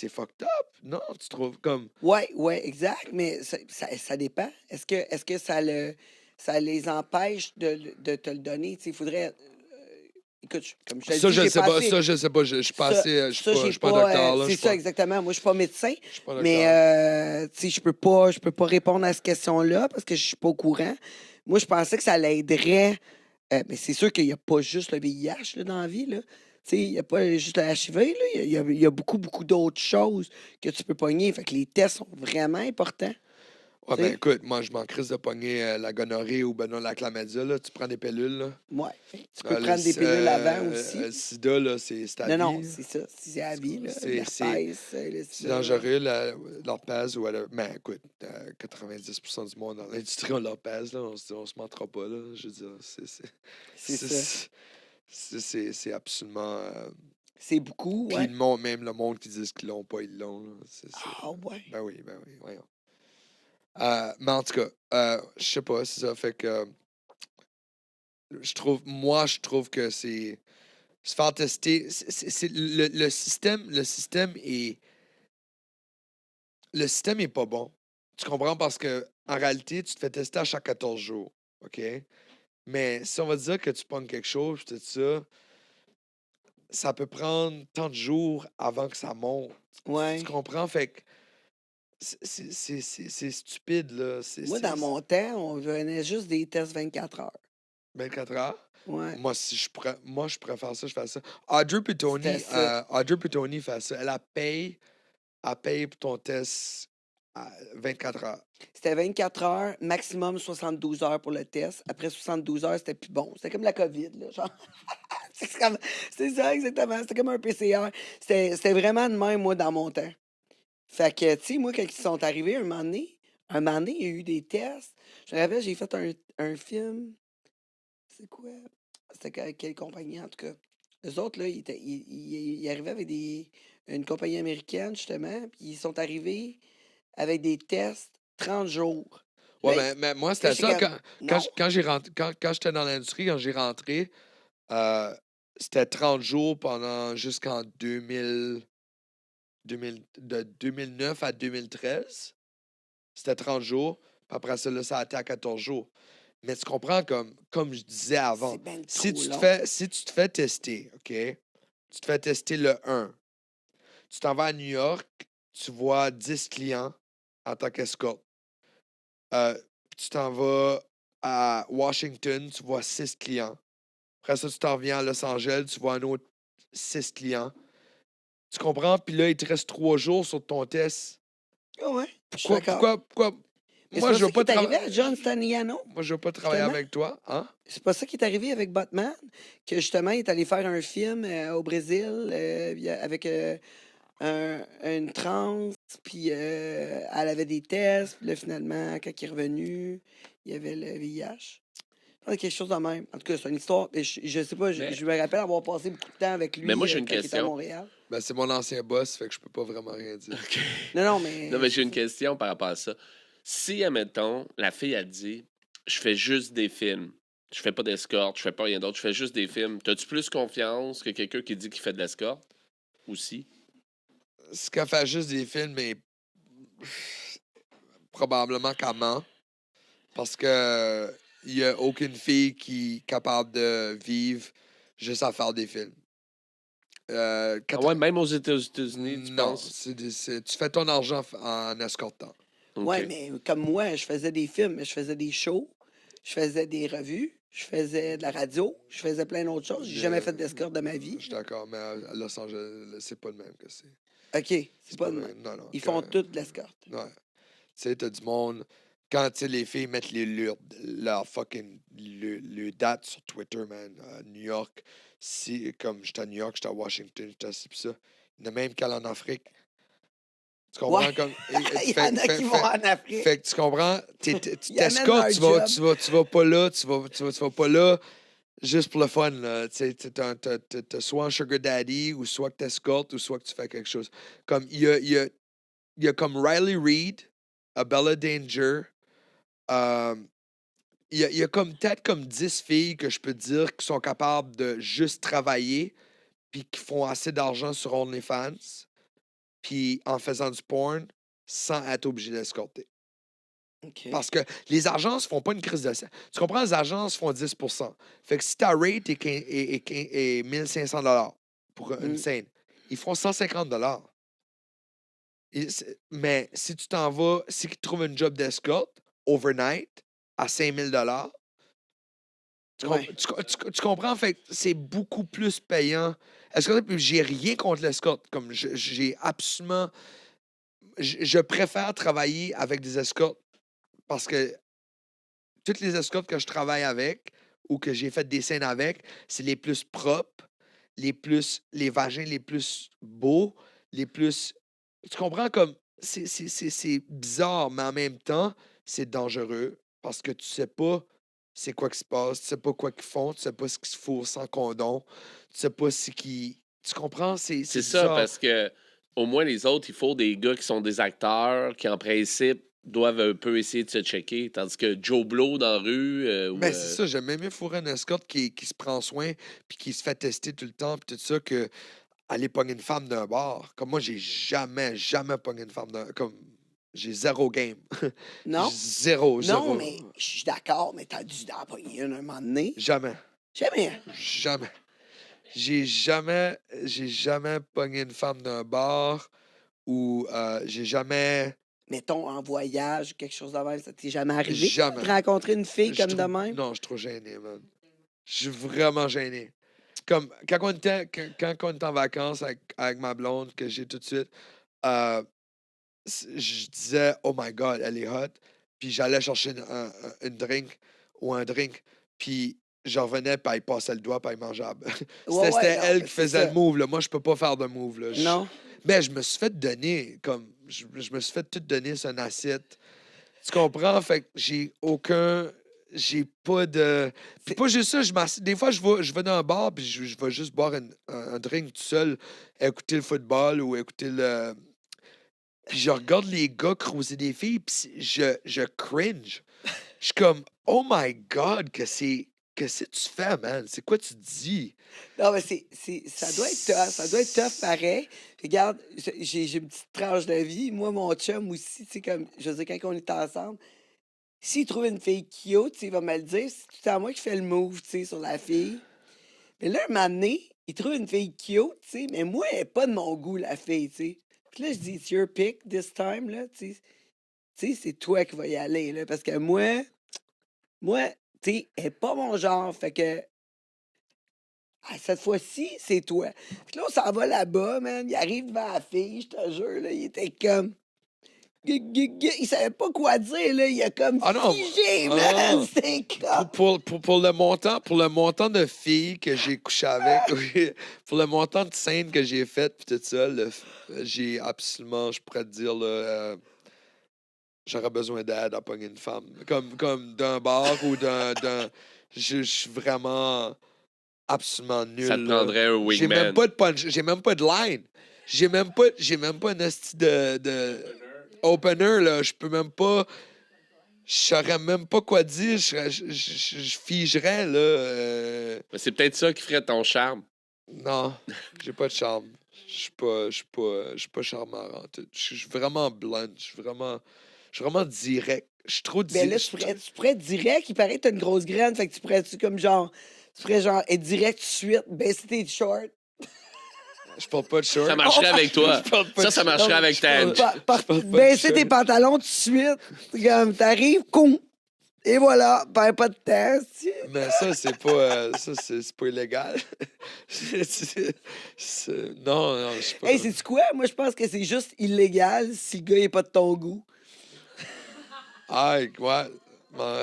fucked up. Non, tu trouves comme. Ouais, exact, mais ça dépend. Est-ce que ça les empêche de te le donner? Tu sais, il faudrait. Écoute, comme je te Ça, dis, je j'ai sais pas pas. assez. Ça, je sais pas. Je suis pas Ça, assez. ça Je j'ai suis pas pas. docteur, là. Je C'est suis ça, pas, exactement. Moi, je suis pas médecin, je suis pas mais docteur. tu sais, je peux pas répondre à cette question-là parce que je suis pas au courant. Moi, je pensais que ça l'aiderait. Mais c'est sûr qu'il n'y a pas juste le VIH là, dans la vie. Là. Tu sais, il n'y a pas juste le HIV. Là. Il y a beaucoup, beaucoup d'autres choses que tu peux pogner. Fait que les tests sont vraiment importants. Ouais, Tu ben sais? écoute, moi, je m'en crisse de pogner la gonorrhée ou ben non, la chlamydia, là. Tu prends des pilules, là. Ouais. Tu peux prendre des pilules avant Le aussi. sida, là, c'est ta Non, vie. c'est ça. Si c'est à la vie, là. C'est L'herpès, le c'est sida. dangereux, l'orpèse ou whatever. Mais écoute, 90% du monde dans l'industrie ont l'orpèse, là. On se mentera pas, là. Je veux dire, C'est c'est ça. c'est absolument. C'est beaucoup, Puis ouais. même le monde qui disent qu'ils l'ont pas, ils l'ont, là. Ah, ouais. Ben oui, voyons. Mais en tout cas, je sais pas, c'est ça. Fait que je trouve que c'est se faire tester. Le système est pas bon. Tu comprends? Parce que en réalité, tu te fais tester à chaque 14 jours. OK? Mais si on va dire que tu pognes quelque chose, tout ça, ça peut prendre tant de jours avant que ça monte. Tu Ouais. comprends? Fait que c'est stupide, là. Moi, dans mon temps, on venait juste des tests 24 heures. 24 heures. Ouais. Moi, si je pourrais faire ça, je fais ça. Audrey C'était ça. Pitoni fait ça. Elle paye pour ton test à 24 heures. C'était 24 heures, maximum 72 heures pour le test. Après 72 heures, c'était plus bon. C'était comme la COVID, là, genre. C'est ça, exactement. C'était comme un PCR. C'était vraiment de même, moi, dans mon temps. Fait que, tu sais, moi, quand ils sont arrivés, un moment donné, il y a eu des tests. Je me rappelle, j'ai fait un film. C'est quoi? C'était avec quelle compagnie, en tout cas? Les autres, là, ils arrivaient avec une compagnie américaine, justement, puis ils sont arrivés avec des tests 30 jours. Ouais, Là, mais moi, là, c'était j'étais ça. comme, non. Quand j'ai rentré, quand j'étais dans l'industrie, quand j'ai rentré, euh, c'était 30 jours pendant jusqu'en 2009 à 2013. C'était 30 jours. Puis après ça, là, ça a été à 14 jours. Mais tu comprends, comme je disais avant, C'est bien trop long. si tu te fais tester, OK? Tu te fais tester le 1. Tu t'en vas à New York, tu vois 10 clients en tant qu'escorte. Tu t'en vas à Washington, tu vois 6 clients. Après ça, tu t'en reviens à Los Angeles, tu vois un autre 6 clients. Tu comprends? Puis là, il te reste 3 jours sur ton test. Ah ouais, je suis d'accord. Pourquoi? Mais c'est Moi, pas je ça veux qui pas est arrivé à travailler. John Staniano, Moi, je veux pas travailler justement. avec toi, hein? C'est pas ça qui est arrivé avec Batman, que justement, il est allé faire un film au Brésil avec une trans, puis elle avait des tests, puis là, finalement, quand il est revenu, il y avait le VIH. Quelque chose de même. En tout cas, c'est une histoire. Je sais pas, Mais, je me rappelle avoir passé beaucoup de temps avec lui mais moi, j'ai une quand il était à question. Montréal. Ben, c'est mon ancien boss, fait que je peux pas vraiment rien dire. OK. Non, mais. Non, mais j'ai une question par rapport à ça. Si, admettons, la fille a dit je fais juste des films, je fais pas d'escorte, je fais pas rien d'autre, je fais juste des films, t'as-tu plus confiance que quelqu'un qui dit qu'il fait de l'escorte aussi? Ce qu'elle fait juste des films, mais probablement qu'elle ment. Parce que il y a aucune fille qui est capable de vivre juste à faire des films. Ah ouais, même aux États-Unis, tu Non, penses? tu fais ton argent en escortant. OK. Ouais, mais comme moi, je faisais des films, mais je faisais des shows, je faisais des revues, je faisais de la radio, je faisais plein d'autres choses. J'ai jamais fait d'escorte de ma Je vie. suis d'accord, mais à Los Angeles, c'est pas le même que c'est. OK, c'est pas de vrai. même. Non, non. Ils font toutes de l'escorte. Ouais. Tu sais, t'as du monde. Quand les filles mettent leur fucking le date sur Twitter, man, à New York, comme j'étais à New York, j'étais à Washington, j'étais ci pis ça. Il y en a même qui allent en Afrique. Tu comprends? Ouais. Comme, Il y en a qui vont en Afrique. fait que tu comprends? Tu Ils amènent t'escortes, leur tu vas pas là, tu vas pas là juste pour le fun. Là. T'as soit un sugar daddy, ou soit que t'escortes, ou soit que tu fais quelque chose. Comme il y a comme Riley Reid, a Bella Danger. Il y a comme peut-être comme 10 filles que je peux dire qui sont capables de juste travailler puis qui font assez d'argent sur OnlyFans puis en faisant du porn sans être obligé d'escorter. OK. Parce que les agences font pas une crise de sang. Tu comprends? Les agences font 10%. Fait que si ta rate est 1500 pour une scène, ils font 150 Mais si tu t'en vas, si tu trouves une job d'escorte overnight à 5000 Ouais. tu comprends? Fait que c'est beaucoup plus payant. Escorte, puis j'ai rien contre l'escorte. Comme j'ai absolument. Je préfère travailler avec des escortes parce que toutes les escortes que je travaille avec ou que j'ai fait des scènes avec, c'est les plus propres, les vagins les plus beaux, les plus. Tu comprends? Comme c'est bizarre, mais en même temps, c'est dangereux parce que tu sais pas c'est quoi qui se passe, tu sais pas quoi qu'ils font, tu sais pas ce qu'ils se font sans condom, tu sais pas ce qui. Tu comprends? C'est C'est ça, bizarre. parce que au moins les autres, il faut des gars qui sont des acteurs, qui en principe doivent un peu essayer de se checker. Tandis que Joe Blow dans la rue. Ben, c'est ça, j'aime même mieux fourrer une escorte qui se prend soin puis qui se fait tester tout le temps puis tout ça que aller pogner une femme d'un bar. Comme moi, j'ai jamais pogné une femme d'un. Comme j'ai zéro game. Non? Zéro. Non, mais je suis d'accord, mais t'as dû en pogner un moment donné. Jamais. Jamais. J'ai jamais pogné une femme d'un bar ou j'ai jamais. Mettons, en voyage, quelque chose de même, ça t'est jamais arrivé? Jamais. De rencontrer une fille Je comme de trouve- même? Non, je suis trop gêné, man. Je suis vraiment gêné. Comme quand on était en vacances avec ma blonde, que j'ai tout de suite, euh, je disais, oh my God, elle est hot. Puis j'allais chercher une drink ou un drink. Puis je revenais, puis elle passait le doigt, puis elle mangeait. Ouais, C'était non, elle mais qui c'est faisait ça. le move. Là. Moi, je peux pas faire de move. Là. Non? Ben, je me suis fait donner, comme, je me suis fait tout donner sur un assiette. Tu comprends? Fait que j'ai pas de. Puis pas juste ça, des fois, je vais dans un bar, puis je vais juste boire un drink tout seul, écouter le football ou écouter le. Puis je regarde les gars creuser des filles, puis je cringe. Je suis comme, oh my God, qu'est-ce que tu fais, man? C'est quoi tu dis? Non, mais ça doit être tough. Ça doit être tough pareil. Regarde, j'ai une petite tranche de vie. Moi, mon chum aussi, tu sais, comme, je veux dire, quand on est ensemble, s'il trouve une fille cute, tu sais, il va me le dire. C'est tout à moi qui fais le move, tu sais, sur la fille. Mais là, un moment donné, il trouve une fille cute, tu sais, mais moi, elle n'est pas de mon goût, la fille, tu sais. Puis là, je dis, it's your pick this time, là, tu sais. Tu sais, c'est toi qui vas y aller, là, parce que moi, tu sais, elle n'est pas mon genre, fait que cette fois-ci, c'est toi. Puis là, on s'en va là-bas, man. Il arrive devant la fille, je te jure, là, il était comme. Il savait pas quoi dire, là. Il a comme Ah non. figé, Ah man. non. C'est comme... Pour le montant de filles que j'ai couché avec, oui, pour le montant de scènes que j'ai faites, puis tout ça, j'ai absolument, je pourrais te dire, là, j'aurais besoin d'aide à pogner une femme. Comme d'un bar ou d'un. Je suis vraiment absolument nul. Ça te là. prendrait un J'ai même wingman. pas de punch, j'ai même pas de line. J'ai même pas un esti de opener, là. Je peux même pas. Je saurais même pas quoi dire. Je figerais, là. Mais c'est peut-être ça qui ferait ton charme. Non, j'ai pas de charme. Je suis pas charmant en tout. Je suis vraiment blunt. Je suis vraiment direct. Je suis trop Ben là, direct. tu pourrais être direct. Il paraît que t'as une grosse graine. Fait que tu pourrais être direct tout de suite. Baisser tes shorts. Je porte pas de short. Ça marcherait avec toi. Je porte pas de Ça short. marcherait avec Je ta... porte pas de Baisser tes short. pantalons tout de suite. C'est comme, t'arrives, con. Et voilà, perds pas de temps. Mais ça, c'est pas illégal. Non, je sais pas. Hey, c'est quoi? Moi, je pense que c'est juste illégal si le gars est pas de ton goût. Ah, ouais. Ouais.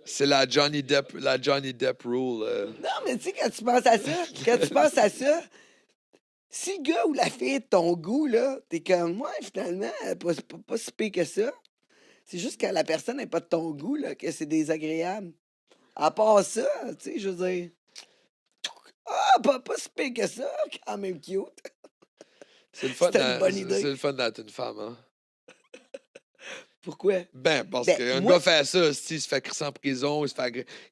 C'est la Johnny Depp rule. Non, mais tu sais, quand tu penses à ça, si le gars ou la fille est de ton goût, là, t'es comme, ouais, finalement, pas si pire que ça. C'est juste quand la personne n'est pas de ton goût, là, que c'est désagréable. À part ça, tu sais, je veux dire. Ah, pas si pire que ça, quand même cute. C'est le fun C'était une bonne idée. c'est le fun d'être une femme, hein? Pourquoi? Ben, parce Ben, qu'un moi- gars fait ça, il se fait crisser en prison,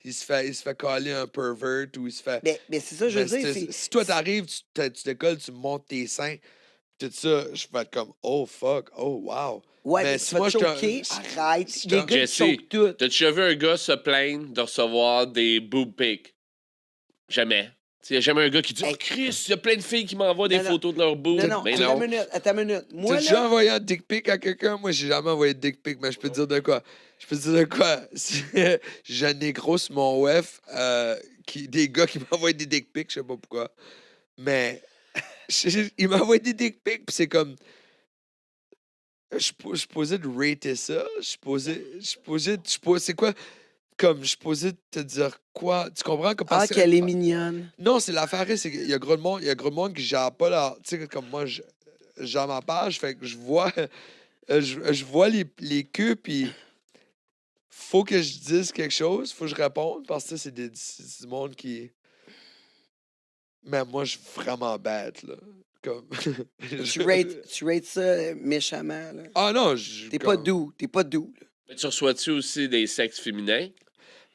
il se fait coller un pervert ou il se fait. Mais c'est ça, je veux Ben, dire. si toi t'arrives, tu décolles, tu montes tes seins, tout ça, je vais être comme oh fuck, oh wow. Ouais, mais mais si tu vas moi, te je te- choquer, si- arrête. si Les te- gars, ils Jesse, choquent tout. t'as-tu déjà vu un gars se plaindre de recevoir des boob pics? Jamais. Il n'y a jamais un gars qui dit Hey. Oh Chris, il y a plein de filles qui m'envoient des Non, non. photos de leurs boobs. Non, Mais attends non. une minute. T'as Moi, déjà là, envoyé un dick pic à quelqu'un? Moi, j'ai jamais envoyé de dick pic, mais je peux te dire de quoi. J'ai un négro sur mon web, des gars qui m'envoient des dick pics, je sais pas pourquoi. Mais il m'envoie des dick pics, puis c'est comme. Je suis posé de rater ça. C'est quoi? Comme, je suis posé de te dire quoi? Tu comprends? Que parce que- qu'elle est mignonne. Non, c'est l'affaire, c'est qu'il y a gros de monde qui gère pas leur. Tu sais, comme moi, je gère ma page, fait que je vois, je vois les queues, puis faut que je dise quelque chose, faut que je réponde, parce que c'est du monde qui. Mais moi, je suis vraiment bête, là. Comme. Tu rates ça méchamment, là. Ah non, je. T'es pas doux, là. Mais tu reçois-tu aussi des sexes féminins?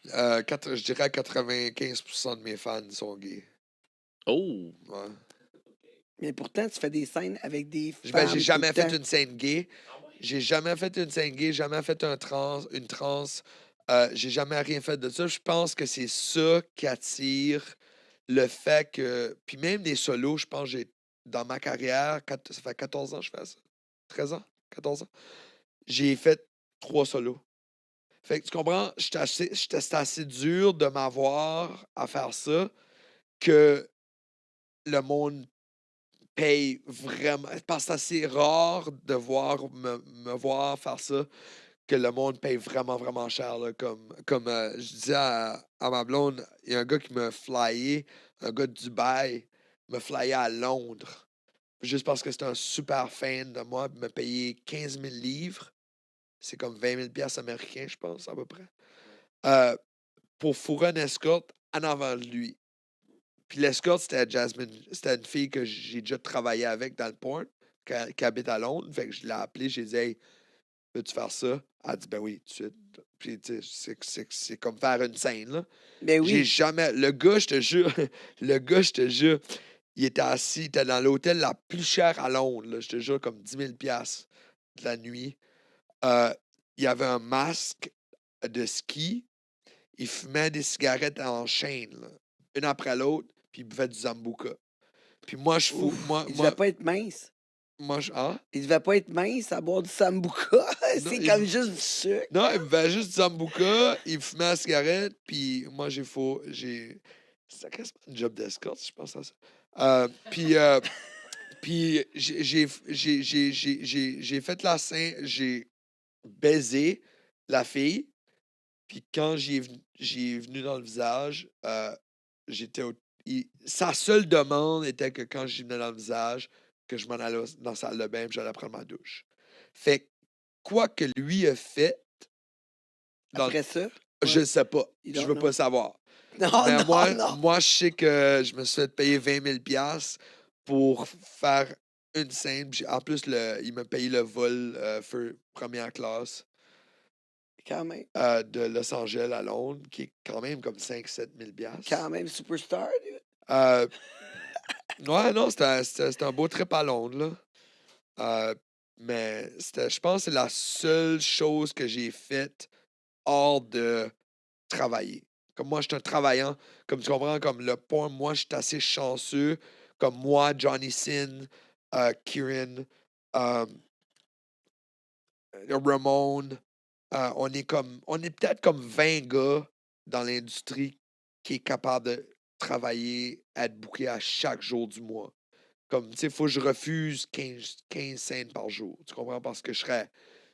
Je dirais 95% de mes fans sont gays. Oh! Ouais. Mais pourtant, tu fais des scènes avec des femmes. Ben, j'ai jamais tout le fait temps. une scène gay. J'ai jamais fait une scène gay, jamais fait une trans. J'ai jamais rien fait de ça. Je pense que c'est ça qui attire le fait que. Puis même des solos, je pense que dans ma carrière, ça fait 14 ans que je fais ça. 13 ans? 14 ans? J'ai fait 3 solos. Fait que tu comprends, c'était assez dur de m'avoir à faire ça que le monde paye vraiment. Parce que c'est assez rare de me voir faire ça que le monde paye vraiment, vraiment cher. Là, comme je disais à ma blonde, il y a un gars qui m'a flyé, un gars de Dubaï, me flyé à Londres. Juste parce que c'était un super fan de moi, il m'a payé 15 000 livres. C'est comme 20 000 piastres américains, je pense, à peu près. Pour fourrer une escorte en avant de lui. Puis l'escorte, c'était Jasmine. C'était une fille que j'ai déjà travaillé avec dans le porn, qui habite à Londres. Fait que je l'ai appelée, j'ai dit, hey, veux-tu faire ça? Elle a dit, ben oui, tout de suite. Puis, tu sais, c'est comme faire une scène, là. Ben oui. J'ai jamais. Le gars, je te jure, il était assis, il était dans l'hôtel la plus chère à Londres, là, je te jure, comme 10 000 piastres de la nuit. Il y avait un masque de ski. Il fumait des cigarettes en chaîne, là, une après l'autre, puis il buvait du Zambuca. Puis moi, je fous. Il devait pas être mince. Hein? Il devait pas être mince à boire du sambuca. C'est il- comme juste du sucre. Non, il buvait juste du Zambuca, il fumait la cigarette, puis moi, C'était quasiment un job d'escorte, je pense à ça. Puis Puis j'ai fait la scène, j'ai baisé la fille. Puis quand j'ai venu dans le visage, j'étais sa seule demande était que quand j'y venais dans le visage, que je m'en allais dans la salle de bain et j'allais prendre ma douche. Fait que quoi que lui a fait, Après ça? je ne sais pas. You Je don't veux know. pas savoir. Non, Mais non. moi, je sais que je me suis fait payer 20 000 $ pour faire une scène. Puis en plus, il m'a payé le vol première classe Quand même. de Los Angeles à Londres, qui est quand même comme 5-7 000 $. Quand même superstar, dude. Ouais, non, c'était un beau trip à Londres, là. Mais je pense que c'est la seule chose que j'ai faite hors de travailler. Comme moi, je suis un travaillant. Comme tu comprends, comme le point, moi, je suis assez chanceux. Comme moi, Johnny Sin, Kieran, Ramon, on est peut-être comme 20 gars dans l'industrie qui est capable de travailler, être booké à chaque jour du mois. Comme, tu sais, il faut que je refuse 15 scènes par jour. Tu comprends? Parce que je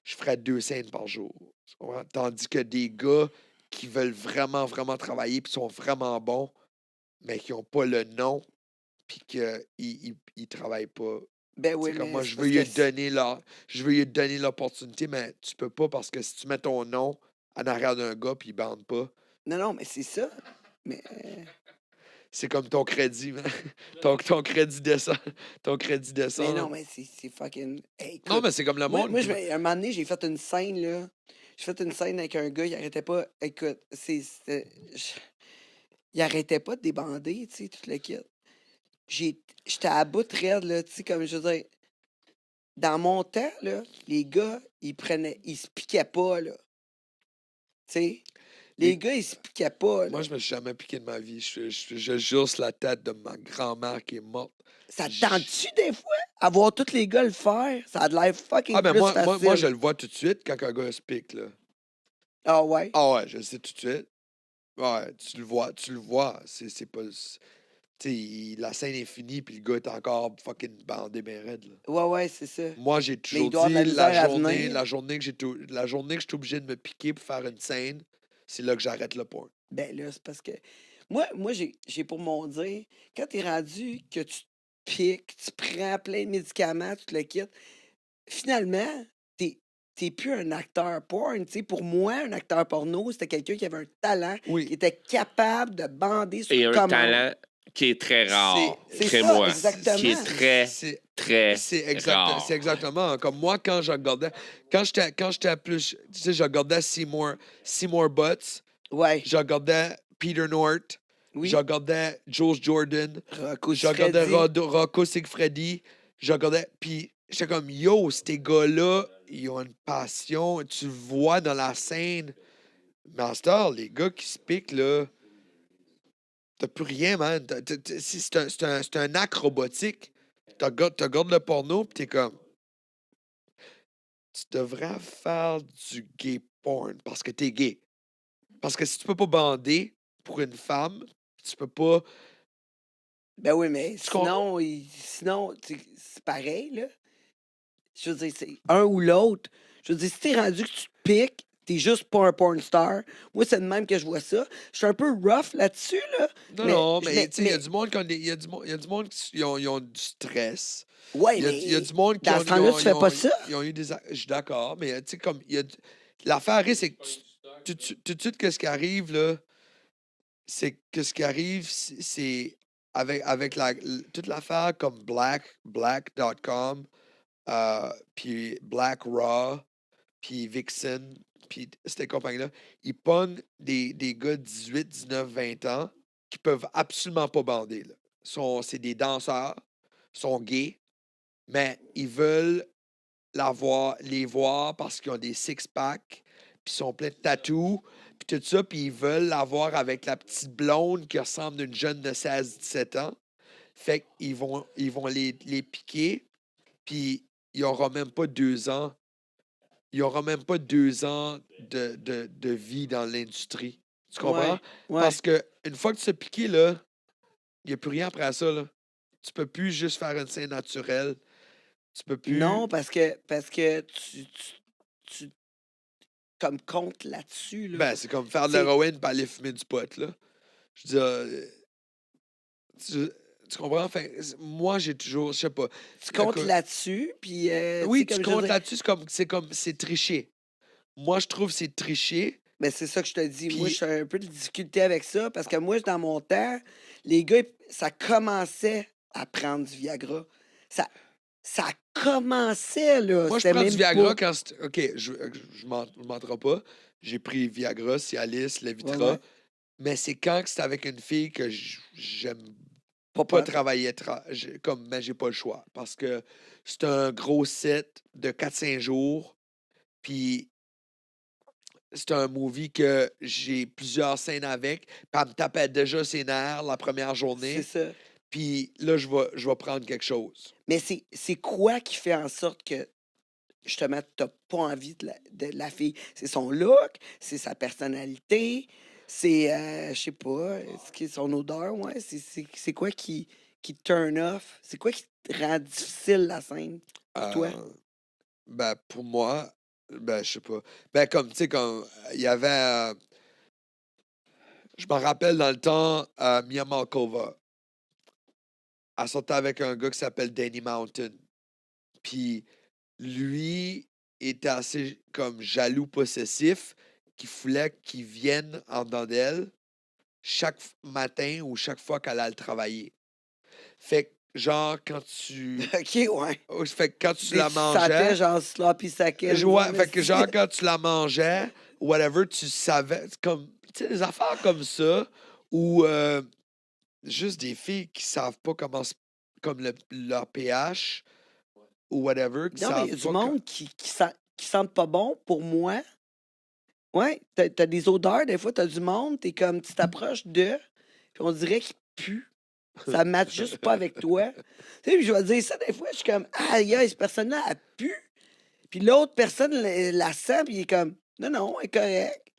ferais 2 scènes par jour. Tu comprends? Tandis que des gars qui veulent vraiment, vraiment travailler puis sont vraiment bons, mais qui n'ont pas le nom puis qu'ils ne travaillent pas. Ben oui, C'est comme mais moi, c'est je parce veux que lui donner l'opportunité, mais tu peux pas parce que si tu mets ton nom en arrière d'un gars puis il bande pas, non, mais c'est ça. Mais c'est comme ton crédit, man. Ton crédit descend. Ton crédit mais descend. non, mais c'est fucking. Hey, Non, écoute, mais c'est comme le monde. moi un moment donné, j'ai fait une scène, là. J'ai fait une scène avec un gars, il arrêtait pas. Écoute, il arrêtait pas de débander, tu sais, tout le kit. J'étais à bout de raide, là, tu sais, comme je veux dire. Dans mon temps, là, les gars, ils se piquaient pas, là. Tu sais, les Les- gars, ils se piquaient pas, là. Moi, je me suis jamais piqué de ma vie. Je jure sur la tête de ma grand-mère qui est morte. Ça te J- tente-tu des fois? Avoir tous les gars le faire, ça a de l'air fucking Ah, ben plus moi, facile. je le vois tout de suite quand un gars se pique, là. Ah ouais? Ah ouais, je le sais tout de suite. Ouais, tu le vois. C'est pas. Tu sais, la scène est finie, puis le gars est encore fucking bandé ben raide, là. Ouais, c'est ça. Moi, j'ai Mais il toujours doit avoir de dit, la misère à venir. la journée que je suis obligé de me piquer pour faire une scène, c'est là que j'arrête le porn. Ben là, c'est parce que. Moi j'ai pour mon dire, quand t'es rendu que tu te piques, tu prends plein de médicaments, tu te le quittes, finalement, t'es plus un acteur porn. Tu sais, pour moi, un acteur porno, c'était quelqu'un qui avait un talent, qui Oui. était capable de bander sur Et un commande. talent qui est très rare. C'est Très ça, moi. exactement. Qui est très, C'est très c'est rare. exactement comme moi quand je regardais. Quand j'étais plus. Tu sais, je regardais Seymour Butts, Ouais, je regardais Peter North, je oui. regardais Jules Jordan, Rocco je regardais Siffredi. Rocco Siffredi, je regardais. Puis j'étais comme, yo, ces gars-là, ils ont une passion. Tu le vois dans la scène. Master, les gars qui se piquent, là, t'as plus rien, man. C'est un acte robotique. Tu regardes le porno, puis t'es comme, tu devrais faire du gay porn parce que t'es gay. Parce que si tu peux pas bander pour une femme, tu peux pas. Ben oui, mais Tu comprends? sinon c'est pareil, là. Je veux dire, c'est un ou l'autre. Je veux dire, si t'es rendu que tu te piques, t'es juste pas un porn star. Moi, c'est de même que je vois ça. Je suis un peu rough là-dessus, là. Non, mais Mais, tu sais, il y a du monde qui ont il y a du monde qui ils ont du stress. ouais, Il y a mais du monde qui dans ont, ce temps-là, tu fais pas ça. ils ont eu des. Je suis d'accord, mais tu sais, comme. L'affaire, c'est que tout de suite, qu'est-ce qui arrive, là, c'est que ce qui arrive, c'est avec toute l'affaire comme Black.com, puis Black Raw, puis Vixen, puis ces compagnies-là, ils pognent des gars de 18, 19, 20 ans qui peuvent absolument pas bander, là. C'est des danseurs, sont gays, mais ils veulent les voir parce qu'ils ont des six-packs, puis ils sont pleins de tatous, puis tout ça, puis ils veulent l'avoir avec la petite blonde qui ressemble à une jeune de 16-17 ans. Fait qu'ils vont les piquer, puis il n'y aura même pas 2 ans. Il n'y aura même pas 2 ans de vie dans l'industrie. Tu comprends? Ouais, ouais. Parce que une fois que tu as piqué, là, il n'y a plus rien après ça, là. Tu peux plus juste faire une scène naturelle. Tu peux plus... Non, parce que tu comme compte là-dessus, là. Ben, c'est comme faire de C'est l'héroïne et aller fumer du pot, là. Je veux dire, tu comprends? Enfin, moi, j'ai toujours, je sais pas. tu comptes Écoute, là-dessus, puis, tu sais, oui, tu comme je veux comptes dire, là-dessus, c'est tricher. Moi, je trouve que c'est tricher. ben, c'est ça que je te dis. Moi, Puis, j'ai un peu de difficulté avec ça, parce que moi, dans mon temps, les gars, ça commençait à prendre du Viagra. Ça, ça commençait, là. moi, je C'était prends du même pas. Viagra quand... OK, je mentirai pas. J'ai pris Viagra, Cialis, Ouais, Levitra. ouais. Mais c'est quand que c'est avec une fille que j'aime Pas pas pantoute. travailler, comme, mais j'ai pas le choix. Parce que c'est un gros set de 4-5 jours. Puis c'est un movie que j'ai plusieurs scènes avec. Puis elle me tapait déjà ses nerfs la première C'est journée. ça. Puis là, je vais prendre quelque chose. Mais c'est quoi qui fait en sorte que, justement, t'as pas envie de la fille? C'est son look, c'est sa personnalité, c'est, je sais pas, c'est son odeur, ouais. C'est quoi qui te turn off? C'est quoi qui te rend difficile la scène pour toi? Euh, ben, pour moi, ben, je sais pas. Ben, comme, tu sais, comme, il y avait... je me rappelle dans le temps, Mia Malkova, elle sortait avec un gars qui s'appelle Danny Mountain. Puis lui était assez comme jaloux possessif qu'il voulait qu'il vienne en dedans d'elle chaque matin ou chaque fois qu'elle allait travailler. Fait que genre quand tu OK, ouais. fait que quand tu Des la tu sentais mangeais, genre sloppy seconds ouais, en fait que esti. genre quand tu la mangeais whatever, tu savais comme tu sais des affaires comme ça ou juste des filles qui savent pas comment comme leur pH ou whatever, qui Non, mais il y a savent du pas monde qui sentent pas bon, pour moi. Ouais, t'as des odeurs, des fois, t'as du monde, t'es comme, tu t'approches d'eux, puis on dirait qu'ils puent. Ça matche juste pas avec toi. Tu sais, puis je vais dire ça, des fois, je suis comme, aïe, aïe, cette personne-là, elle pue. Puis l'autre personne la sent, puis il est comme, non, non, elle est correcte.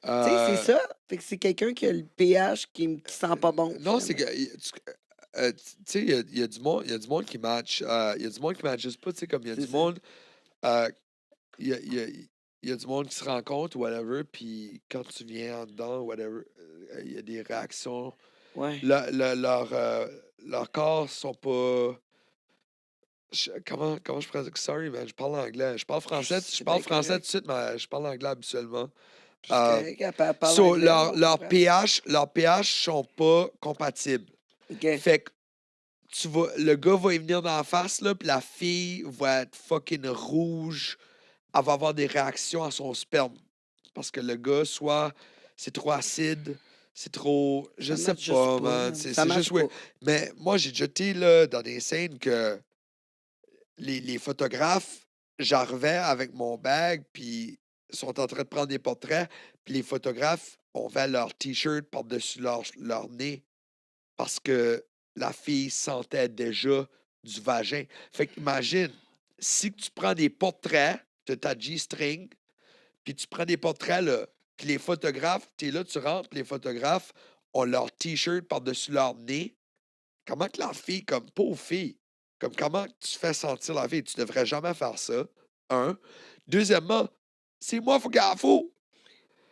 Tu sais, c'est Euh, ça. Fait que c'est quelqu'un qui a le pH qui sent pas bon, non, c'est finalement. que tu sais, il y a du monde qui match. Il y a du monde qui match juste pas, tu sais, comme il y a C'est du ça. monde. Il y a, il y a- il y a du monde qui se rencontre, whatever, puis quand tu viens en dedans, whatever, il y a des réactions. Ouais. Leurs corps sont pas. Comment je pourrais dire? Sorry, man, je parle anglais. Je parle français, je C'est parle bien français tout de correct. suite, mais je parle anglais habituellement. C'est Euh, correct. Elle parle so, anglais, on leur comprend. pH sont pas compatibles. OK. Fait que le gars va y venir dans la face, là, puis la fille va être fucking rouge. Elle va avoir des réactions à son sperme. Parce que le gars, soit c'est trop acide, c'est trop. Je Ça sais match juste pas, pas, man. man. Ça C'est juste match weird. pas. Mais moi, j'ai déjà été là, dans des scènes que les photographes, j'arrivais avec mon bag, puis ils sont en train de prendre des portraits, puis les photographes, on met leur t-shirt par-dessus leur nez parce que la fille sentait déjà du vagin. Fait qu'imagine, si tu prends des portraits de ta G-string, puis tu prends des portraits, là, puis les photographes, tu es là, tu rentres, puis les photographes ont leur t-shirt par-dessus leur nez. Comment que la fille, comme pauvre fille, comme comment tu fais sentir la fille? Tu devrais jamais faire ça. Un. Deuxièmement, c'est moi, faut qu'elle faut.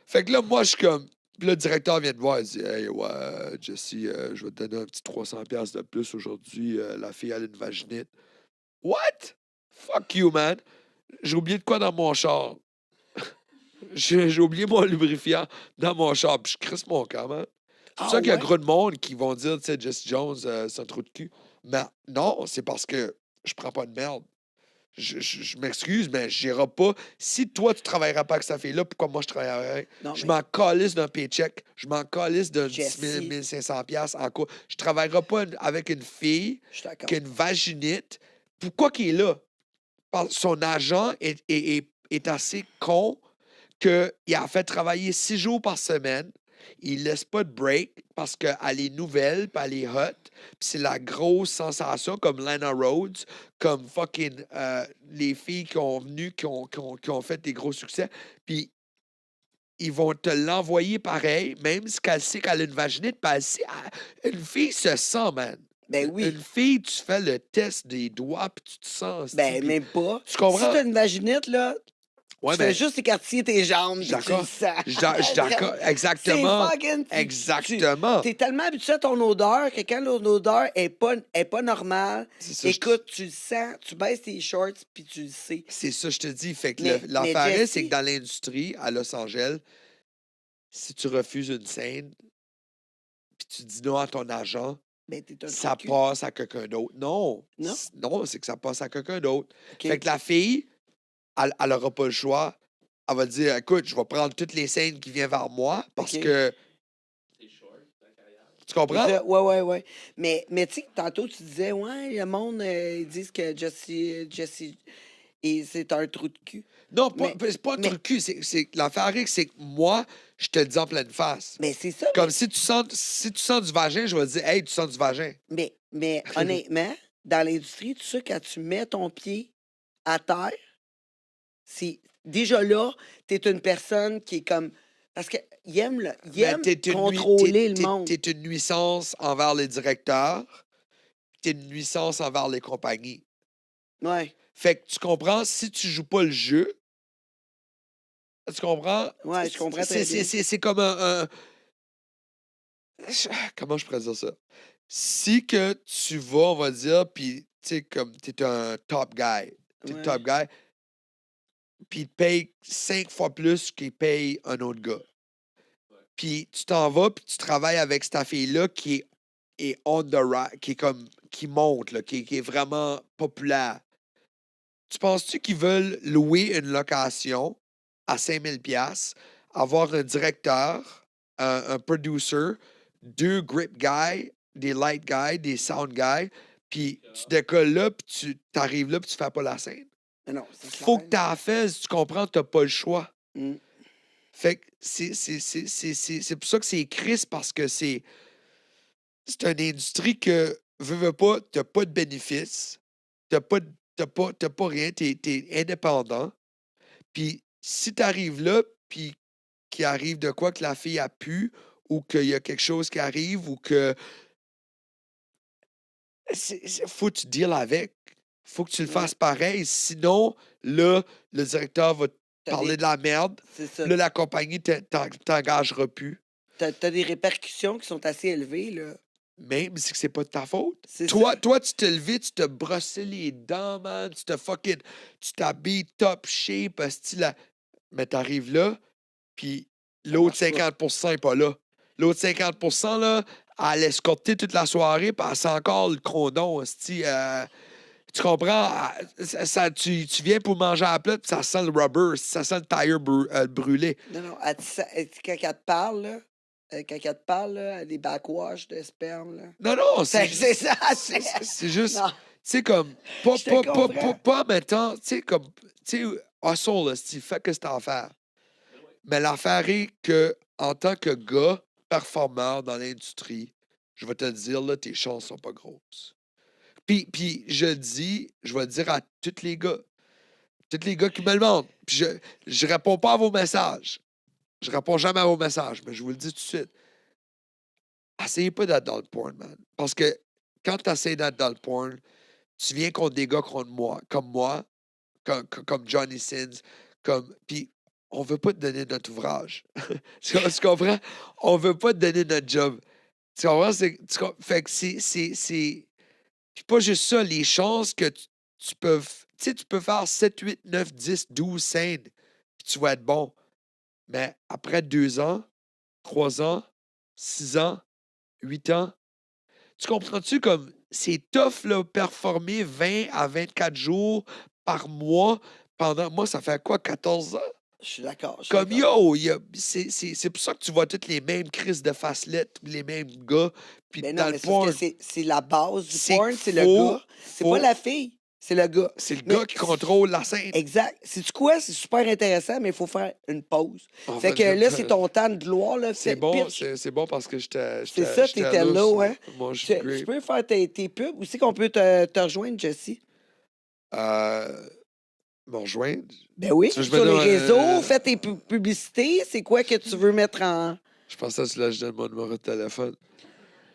Fait que là, moi, je suis comme. Puis le directeur vient de voir, il dit Hey, ouais, Jesse, je vais te donner un petit 300$ de plus aujourd'hui. La fille, elle a une vaginite. What? Fuck you, man. J'ai oublié de quoi dans mon char? J'ai oublié mon lubrifiant dans mon char, puis je crisse mon camp, man. C'est pour Ah ça qu'il y a ouais? gros de monde qui vont dire, tu sais, Jesse Jones, c'est un trou de cul. Mais non, c'est parce que je prends pas de merde. Je m'excuse, mais j'irai pas. Si toi, tu travailleras pas avec cette fille-là, pourquoi moi, je travaillerais? Non, Je mais m'en calisse d'un paycheck. Je m'en calisse d'un 10 000, Jessie, 1500$ en quoi. Je travaillerai pas avec une fille je suis d'accord. qui a une vaginite. Pourquoi qu'il est là? Son agent est assez con qu'il a fait travailler 6 jours par semaine. Il laisse pas de break parce qu'elle est nouvelle, puis elle est hot. Puis c'est la grosse sensation comme Lana Rhodes, comme fucking les filles qui ont venu, qui ont fait des gros succès. Puis ils vont te l'envoyer pareil, même si qu'elle sait qu'elle a une vaginite, puis elle sait, une fille se sent, man. Ben oui. Une fille, tu fais le test des doigts, puis tu te sens... Ben, puis- même pas. Tu Si comprends? t'as une vaginette, là, Ouais, tu fais juste écartiller tes jambes, je puis suis tu le d'accord. sens. Je suis d'accord. C'est Exactement. fucking... Exactement. T'es tellement habitué à ton odeur que quand l'odeur est pas normale, C'est ça, écoute, tu le sens, tu baisses tes shorts, puis tu le sais. c'est ça, je te dis. Fait que Mais l'affaire est, Jessie- c'est que dans l'industrie, à Los Angeles, si tu refuses une scène, puis tu dis non à ton agent, Ben, t'es un ça trou de cul. passe à quelqu'un d'autre. Non. Non? Non, c'est que ça passe à quelqu'un d'autre. OK. Fait que la fille, elle aura pas le choix. Elle va dire, écoute, je vais prendre toutes les scènes qui viennent vers moi parce OK. que... Tu comprends? C'est ça, ouais. Mais tu sais, tantôt, tu disais, ouais, le monde, ils disent que Jesse et c'est un trou de cul. Non, Mais- c'est pas un mais- truc cul. L'affaire, c'est que moi, je te le dis en pleine face. Mais c'est ça. Comme si tu sens du vagin, je vais te dire, hey, tu sens du vagin. Mais honnêtement, dans l'industrie, tu sais, quand tu mets ton pied à terre, c'est déjà là, t'es une personne qui est comme. Parce qu'il aime, contrôler le monde. T'es une nuisance envers les directeurs, t'es une nuisance envers les compagnies. Ouais, Fait que tu comprends, si tu joues pas le jeu, tu comprends? ouais, je comprends très bien. C'est comme comment je pourrais dire ça? Si que tu vas, on va dire, puis tu sais, comme t'es un top guy, Ouais. top guy, puis il te paye 5 fois plus qu'il paye un autre gars. Puis tu t'en vas, puis tu travailles avec cette fille-là qui est on the right, qui monte, là, qui est vraiment populaire. Tu penses-tu qu'ils veulent louer une location à 5000 $, avoir un directeur, un producer, 2 grip guys, des light guys, des sound guys, puis tu décolles là, puis tu t'arrives là, puis tu fais pas la scène? Mais non, c'est Faut clair. que t'as fait, tu comprends, t'as pas le choix. Mm. Fait que c'est pour ça que c'est triste parce que c'est une industrie que, veux pas, t'as pas de bénéfices, t'as pas rien, t'es indépendant. Puis si t'arrives là, puis qu'il arrive de quoi que la fille a pu, ou qu'il y a quelque chose qui arrive, ou que... faut que tu deals avec. Faut que tu le Ouais. fasses pareil. Sinon, là, le directeur va te T'as parler des- de la merde. C'est ça. Là, la compagnie t'engagera plus. T'as des répercussions qui sont assez élevées, là. Même si c'est pas de ta faute. C'est Toi, ça. tu te levé, tu te brossais les dents, man. Tu t'habilles top shape, style. Mais t'arrives là, puis l'autre marche pas. 50% n'est pas là. L'autre 50%, là, elle escorté toute la soirée, puis elle sent encore le condom, sti. Tu comprends? Tu viens pour manger à la plate, puis ça sent le rubber, ça sent le tire brûlé. Non, quand elle te parle, là, quand elle te parle, là, des backwash de sperme, là. Non, C'est ça, c'est juste... Non. Tu sais, comme, pas Je te comprends. en même temps, tu sais, comme, tu sais, hustle, là, si fais que c'est à faire. Mais l'affaire est que, en tant que gars performeur dans l'industrie, je vais te dire, là, tes chances sont pas grosses. Puis je vais le dire à tous les gars qui me le demandent. Puis je réponds pas à vos messages. Je réponds jamais à vos messages, mais je vous le dis tout de suite. Essayez pas d'être dans le porn, man. Parce que quand tu essaies d'être dans le porn, tu viens contre des gars comme moi, comme Johnny Sins, puis on veut pas te donner notre ouvrage. Tu comprends? On veut pas te donner notre job. Tu comprends? Fait que c'est... Puis pas juste ça, les chances que tu peux... Tu sais, tu peux faire 7, 8, 9, 10, 12 scènes, puis tu vas être bon. Mais après 2 ans, 3 ans, 6 ans, 8 ans, tu comprends-tu comme c'est tough, là, performer 20 à 24 jours par mois pendant... Moi, ça fait quoi, 14 ans? Je suis d'accord. Comme c'est pour ça que tu vois toutes les mêmes crises de facelettes, les mêmes gars. Puis Mais dans non, le mais c'est parce porn, que c'est la base du C'est porn, c'est le faux, gars. C'est faux. pas la fille, c'est le gars. c'est le Mais gars qui contrôle la scène. Exact. C'est quoi? C'est super intéressant, mais il faut faire une pause. On Fait va que dire là, que c'est ton temps de gloire. Là. C'est Fait- bon, pitch. c'est bon parce que j'étais C'est ça, t'étais là, ouais. Moi, je suis Tu great. peux faire tes pubs. Où c'est qu'on peut te rejoindre, Jesse? Me rejoindre. Ben oui, Tu veux que je sur me les donne, réseaux, fais tes publicités. C'est quoi que tu veux mettre en... Je pensais que là, je donne mon numéro de téléphone.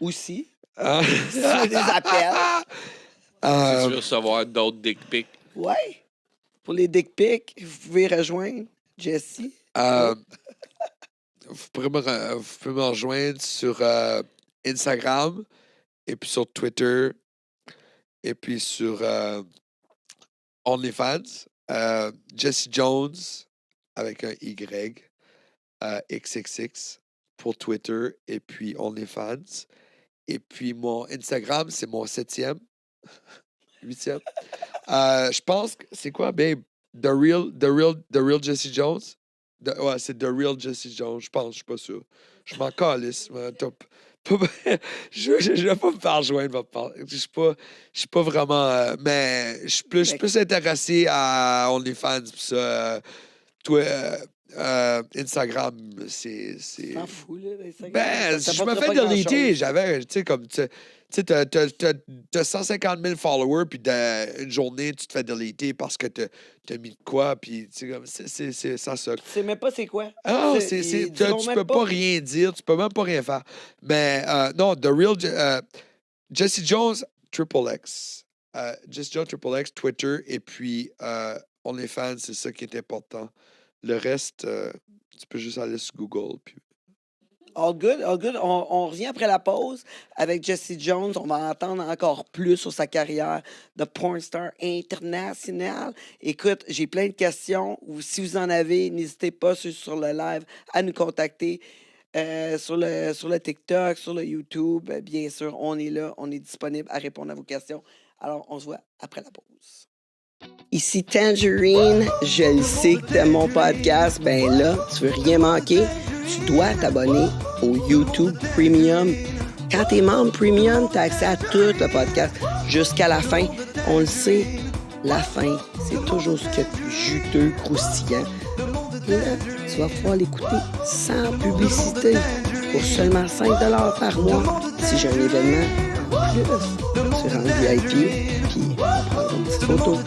Aussi. Ah. Si tu veux des appels. Si Euh, tu veux recevoir d'autres dick pics. Ouais. Pour les dick pics, vous pouvez rejoindre Jessie. vous pouvez me rejoindre sur Instagram et puis sur Twitter et puis sur OnlyFans. Jesse Jones avec un Y, XXX pour Twitter et puis OnlyFans. Et puis mon Instagram, c'est mon 7e, 8e. Je pense que c'est quoi, babe? The Real Jesse Jones? Ouais, c'est The Real Jesse Jones, je pense, je suis pas sûr. Je m'en calisse. Je vais pas me faire rejoindre. Je suis pas vraiment. Mais je suis plus intéressé à OnlyFans. Pis ça, toi, Instagram, c'est. T'en fous, là, d'Instagram? Ben, Ça je me t'apportera fais pas déliter. grand-chose. J'avais, tu sais, comme, tu sais, t'as 150 000 followers, puis une journée, tu te fais déliter parce que t'as mis de quoi, puis, tu sais, comme, ça suck. Tu sais même pas c'est quoi. Ah, Ils diront tu même peux pas rien dire, tu peux même pas rien faire. Mais, non, The Real, Jesse Jones, Triple X. Jesse Jones, Triple X, Twitter, et puis OnlyFans, c'est ça qui est important. Le reste, tu peux juste aller sur Google, puis... All good, all good. On revient après la pause avec Jesse Jones. On va entendre encore plus sur sa carrière de porn star international. Écoute, j'ai plein de questions. Si vous en avez, n'hésitez pas sur le live à nous contacter. Sur le TikTok, sur le YouTube, bien sûr, on est là, on est disponible à répondre à vos questions. Alors, on se voit après la pause. Ici Tangerine, je le sais que t'aimes mon podcast, ben là, tu veux rien manquer, tu dois t'abonner au YouTube Premium. Quand t'es membre Premium, t'as accès à tout le podcast jusqu'à la fin. On le sait, la fin, c'est toujours ce qu'il y a de plus juteux, croustillant. Et là, tu vas pouvoir l'écouter sans publicité pour seulement 5 $ par mois. Si j'ai un événement en plus, tu rentres VIP, puis on prend une petite photo.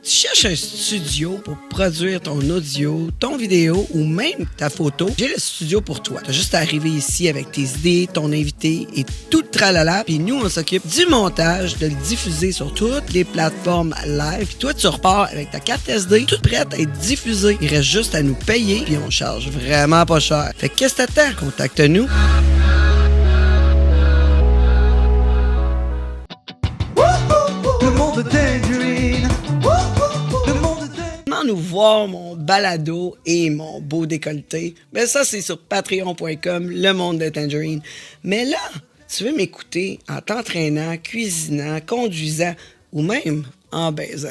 Tu cherches un studio pour produire ton audio, ton vidéo ou même ta photo? J'ai le studio pour toi. Tu as juste à arriver ici avec tes idées, ton invité et tout le tralala. Puis nous, on s'occupe du montage, de le diffuser sur toutes les plateformes live. Puis toi, tu repars avec ta carte SD, toute prête à être diffusée. Il reste juste à nous payer, puis on charge vraiment pas cher. Fait que qu'est-ce que t'attends? Contacte-nous. Le monde Tangerine. Comment nous voir mon balado et mon beau décolleté? Ben ça, c'est sur patreon.com, le monde de Tangerine. Mais là, tu veux m'écouter en t'entraînant, cuisinant, conduisant ou même en baisant.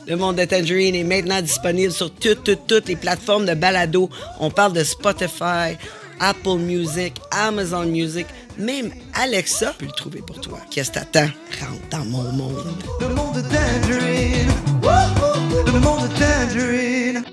Le monde de Tangerine est maintenant disponible sur toutes les plateformes de balado. On parle de Spotify, Apple Music, Amazon Music, même Alexa peut le trouver pour toi. Qu'est-ce que t'attends? Rentre dans mon monde. Le monde Tangerine. Le monde Tangerine.